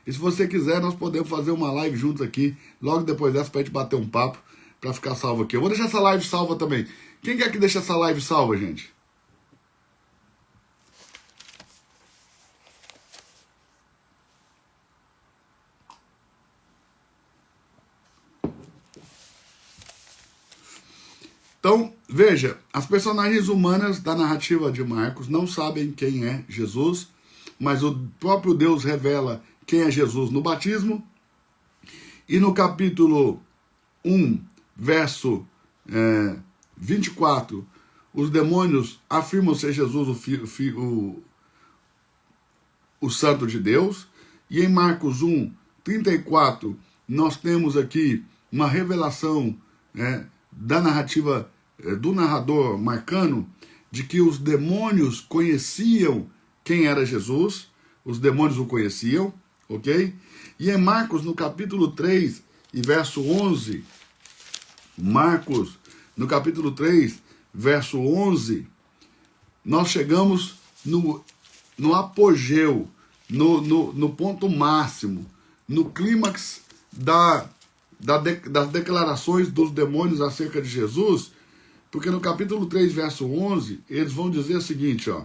E se você quiser, nós podemos fazer uma live juntos aqui, logo depois dessa, pra gente bater um papo, pra ficar salvo aqui. Eu vou deixar essa live salva também. Quem quer que deixe essa live salva, gente? Então, veja, as personagens humanas da narrativa de Marcos não sabem quem é Jesus, mas o próprio Deus revela quem é Jesus no batismo. E no capítulo 1, verso 24, os demônios afirmam ser Jesus o Santo de Deus. E em Marcos 1, 34, nós temos aqui uma revelação da narrativa do narrador Marcano, de que os demônios conheciam quem era Jesus, os demônios o conheciam, ok? E em Marcos, no capítulo 3 e verso 11, Marcos, no capítulo 3, verso 11, nós chegamos no apogeu, no ponto máximo, no clímax das declarações dos demônios acerca de Jesus, porque no capítulo 3, verso 11, eles vão dizer o seguinte, ó: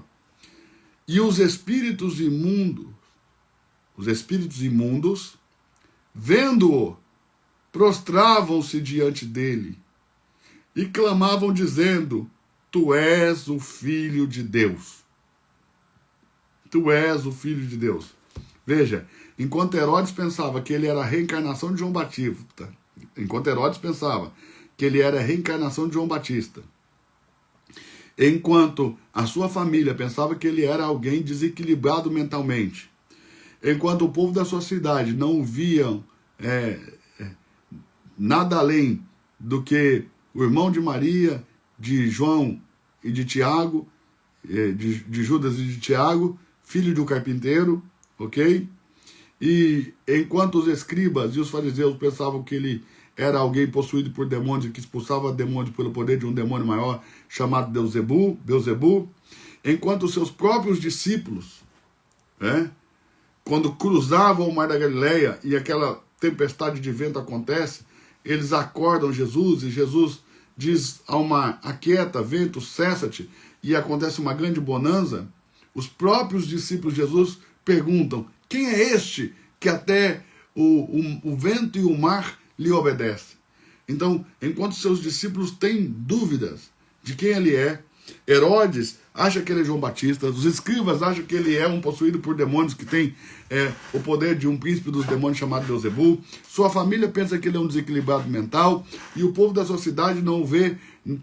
e os espíritos imundos, vendo-o, prostravam-se diante dele e clamavam dizendo: tu és o Filho de Deus. Tu és o Filho de Deus. Veja, enquanto Herodes pensava que ele era a reencarnação de João Batista, enquanto a sua família pensava que ele era alguém desequilibrado mentalmente, enquanto o povo da sua cidade não viam nada além do que o irmão de Maria, de João e de Tiago, de Judas e de Tiago, filho de um carpinteiro, ok? E enquanto os escribas e os fariseus pensavam que ele era alguém possuído por demônios, que expulsava demônios pelo poder de um demônio maior chamado Belzebu, enquanto os seus próprios discípulos, quando cruzavam o Mar da Galileia e aquela tempestade de vento acontece, eles acordam Jesus e Jesus diz ao mar: aquieta, vento, cessa-te, e acontece uma grande bonança. Os próprios discípulos de Jesus perguntam: quem é este que até o vento e o mar lhe obedecem? Então, enquanto seus discípulos têm dúvidas de quem ele é, Herodes acha que ele é João Batista, os escribas acham que ele é um possuído por demônios que tem o poder de um príncipe dos demônios chamado Belzebu, sua família pensa que ele é um desequilibrado mental, e o povo da sua cidade não o vê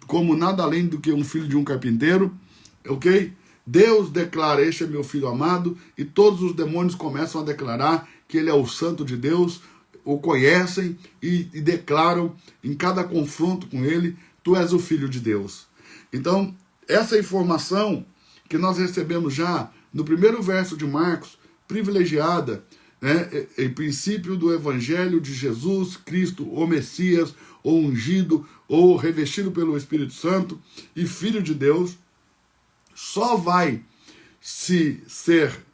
como nada além do que um filho de um carpinteiro, ok? Deus declara: este é meu filho amado, e todos os demônios começam a declarar que ele é o Santo de Deus, o conhecem e declaram em cada confronto com ele: tu és o Filho de Deus. Então, essa informação que nós recebemos já no primeiro verso de Marcos, privilegiada, em princípio do Evangelho de Jesus Cristo, o Messias, ou ungido, ou revestido pelo Espírito Santo e Filho de Deus, só vai ser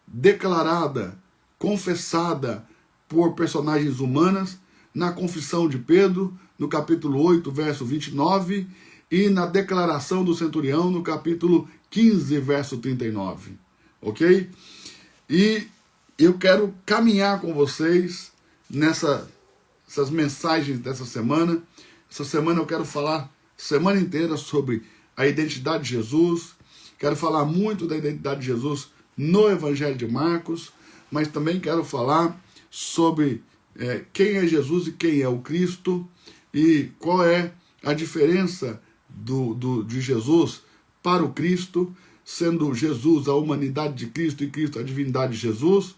declarada, confessada por personagens humanas na confissão de Pedro, no capítulo 8, verso 29, e na declaração do centurião, no capítulo 15, verso 39. Ok? E eu quero caminhar com vocês nessas mensagens dessa semana. Essa semana eu quero falar semana inteira sobre a identidade de Jesus, Quero falar muito da identidade de Jesus no Evangelho de Marcos, mas também quero falar sobre quem é Jesus e quem é o Cristo e qual é a diferença de Jesus para o Cristo, sendo Jesus a humanidade de Cristo e Cristo a divindade de Jesus.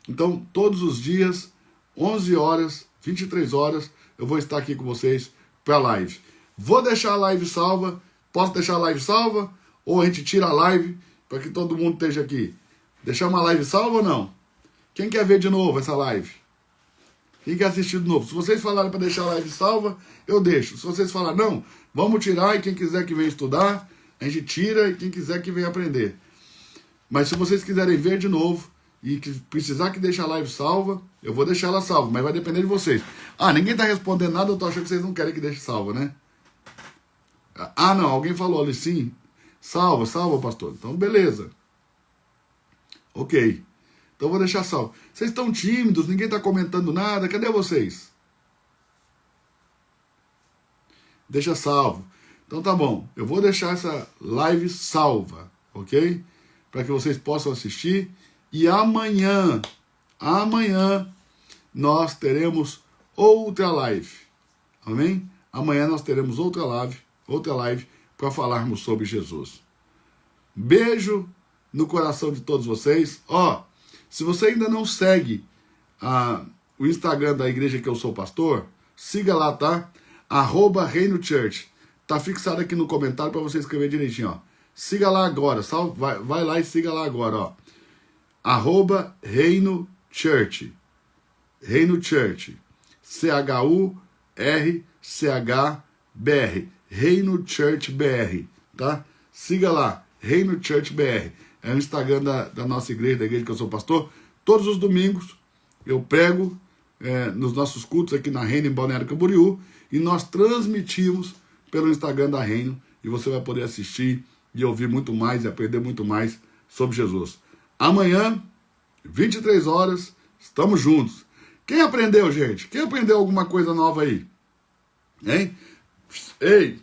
Então, todos os dias, 11 horas, 23 horas, eu vou estar aqui com vocês para a live. Vou deixar a live salva. Posso deixar a live salva? Ou a gente tira a live para que todo mundo esteja aqui? Deixar uma live salva ou não? Quem quer ver de novo essa live? Quem quer assistir de novo? Se vocês falarem para deixar a live salva, eu deixo. Se vocês falarem, não, vamos tirar e quem quiser que venha estudar, a gente tira e quem quiser que venha aprender. Mas se vocês quiserem ver de novo e que precisar que deixe a live salva, eu vou deixar ela salva, mas vai depender de vocês. Ah, ninguém está respondendo nada, eu tô achando que vocês não querem que deixe salva, né? Ah, não, alguém falou ali sim. Salva, pastor. Então, beleza. Ok. Então, eu vou deixar salvo. Vocês estão tímidos, ninguém está comentando nada. Cadê vocês? Deixa salvo. Então, tá bom. Eu vou deixar essa live salva, ok? Para que vocês possam assistir. E amanhã, nós teremos outra live. Amém? Amanhã nós teremos outra live para falarmos sobre Jesus. Beijo no coração de todos vocês. Se você ainda não segue o Instagram da igreja que eu sou pastor, siga lá, tá? @Reino Church. Tá fixado aqui no comentário para você escrever direitinho, ó. Siga lá agora, vai lá e siga lá agora, ó. @Reino Church. Reino Church. CHURCHBR. Reino Church BR, tá? Siga lá, Reino Church BR. É o Instagram da nossa igreja, da igreja que eu sou pastor. Todos os domingos eu prego nos nossos cultos aqui na Reino, em Balneário Camboriú, e nós transmitimos pelo Instagram da Reino, e você vai poder assistir e ouvir muito mais e aprender muito mais sobre Jesus. Amanhã, 23 horas, estamos juntos. Quem aprendeu, gente? Quem aprendeu alguma coisa nova aí? Hein? Ei,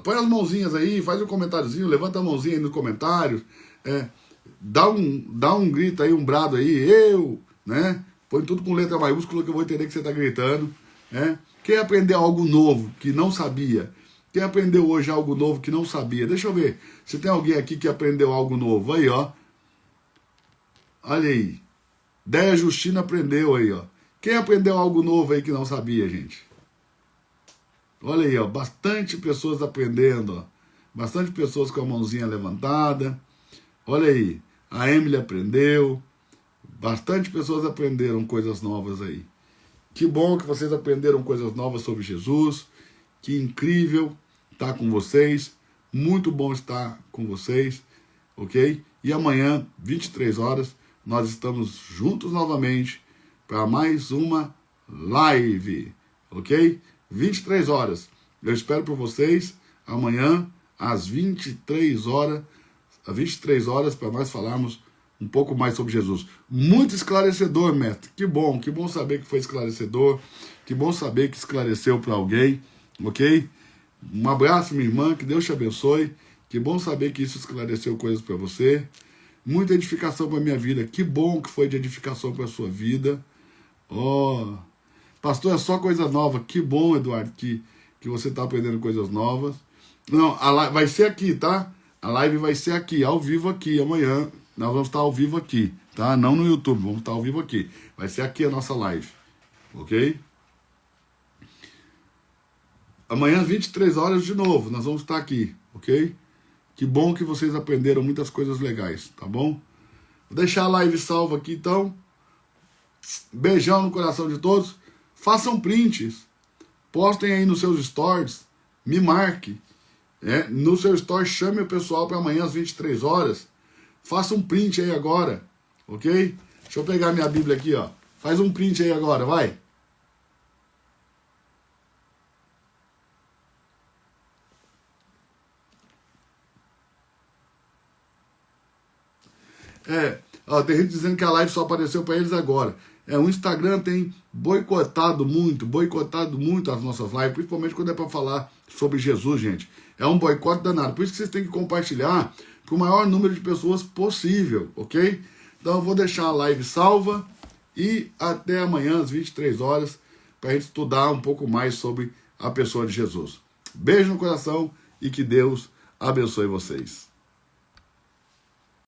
põe as mãozinhas aí, faz um comentáriozinho, levanta a mãozinha aí nos comentários, dá um grito aí, um brado aí, né? Põe tudo com letra maiúscula que eu vou entender que você está gritando, né? Quem aprendeu algo novo que não sabia? Quem aprendeu hoje algo novo que não sabia? Deixa eu ver se tem alguém aqui que aprendeu algo novo. Aí, ó. Olha aí. Deia Justina aprendeu aí, ó. Quem aprendeu algo novo aí que não sabia, gente? Olha aí, ó. Bastante pessoas aprendendo, ó. Bastante pessoas com a mãozinha levantada. Olha aí. A Emily aprendeu. Bastante pessoas aprenderam coisas novas aí. Que bom que vocês aprenderam coisas novas sobre Jesus. Que incrível estar com vocês. Muito bom estar com vocês. Ok? E amanhã, 23 horas, nós estamos juntos novamente para mais uma live. Ok? 23 horas. Eu espero por vocês amanhã às 23 horas. Às 23 horas para nós falarmos um pouco mais sobre Jesus. Muito esclarecedor, mestre. Que bom saber que foi esclarecedor. Que bom saber que esclareceu para alguém. Ok? Um abraço, minha irmã. Que Deus te abençoe. Que bom saber que isso esclareceu coisas para você. Muita edificação para a minha vida. Que bom que foi de edificação para a sua vida. Pastor, é só coisa nova. Que bom, Eduardo, que você está aprendendo coisas novas. Não, a live vai ser aqui, tá? A live vai ser aqui, ao vivo aqui, amanhã. Nós vamos estar ao vivo aqui, tá? Não no YouTube, vamos estar ao vivo aqui. Vai ser aqui a nossa live, ok? Amanhã, 23 horas de novo, nós vamos estar aqui, ok? Que bom que vocês aprenderam muitas coisas legais, tá bom? Vou deixar a live salva aqui, então. Beijão no coração de todos. Façam prints. Postem aí nos seus stories. Me marque. No seu story, chame o pessoal para amanhã às 23 horas. Faça um print aí agora, ok? Deixa eu pegar minha Bíblia aqui, ó. Faz um print aí agora, vai. Tem gente dizendo que a live só apareceu para eles agora. O Instagram tem boicotado muito as nossas lives, principalmente quando é para falar sobre Jesus, gente. É um boicote danado. Por isso que vocês têm que compartilhar para o maior número de pessoas possível, ok? Então eu vou deixar a live salva e até amanhã às 23 horas para a gente estudar um pouco mais sobre a pessoa de Jesus. Beijo no coração e que Deus abençoe vocês.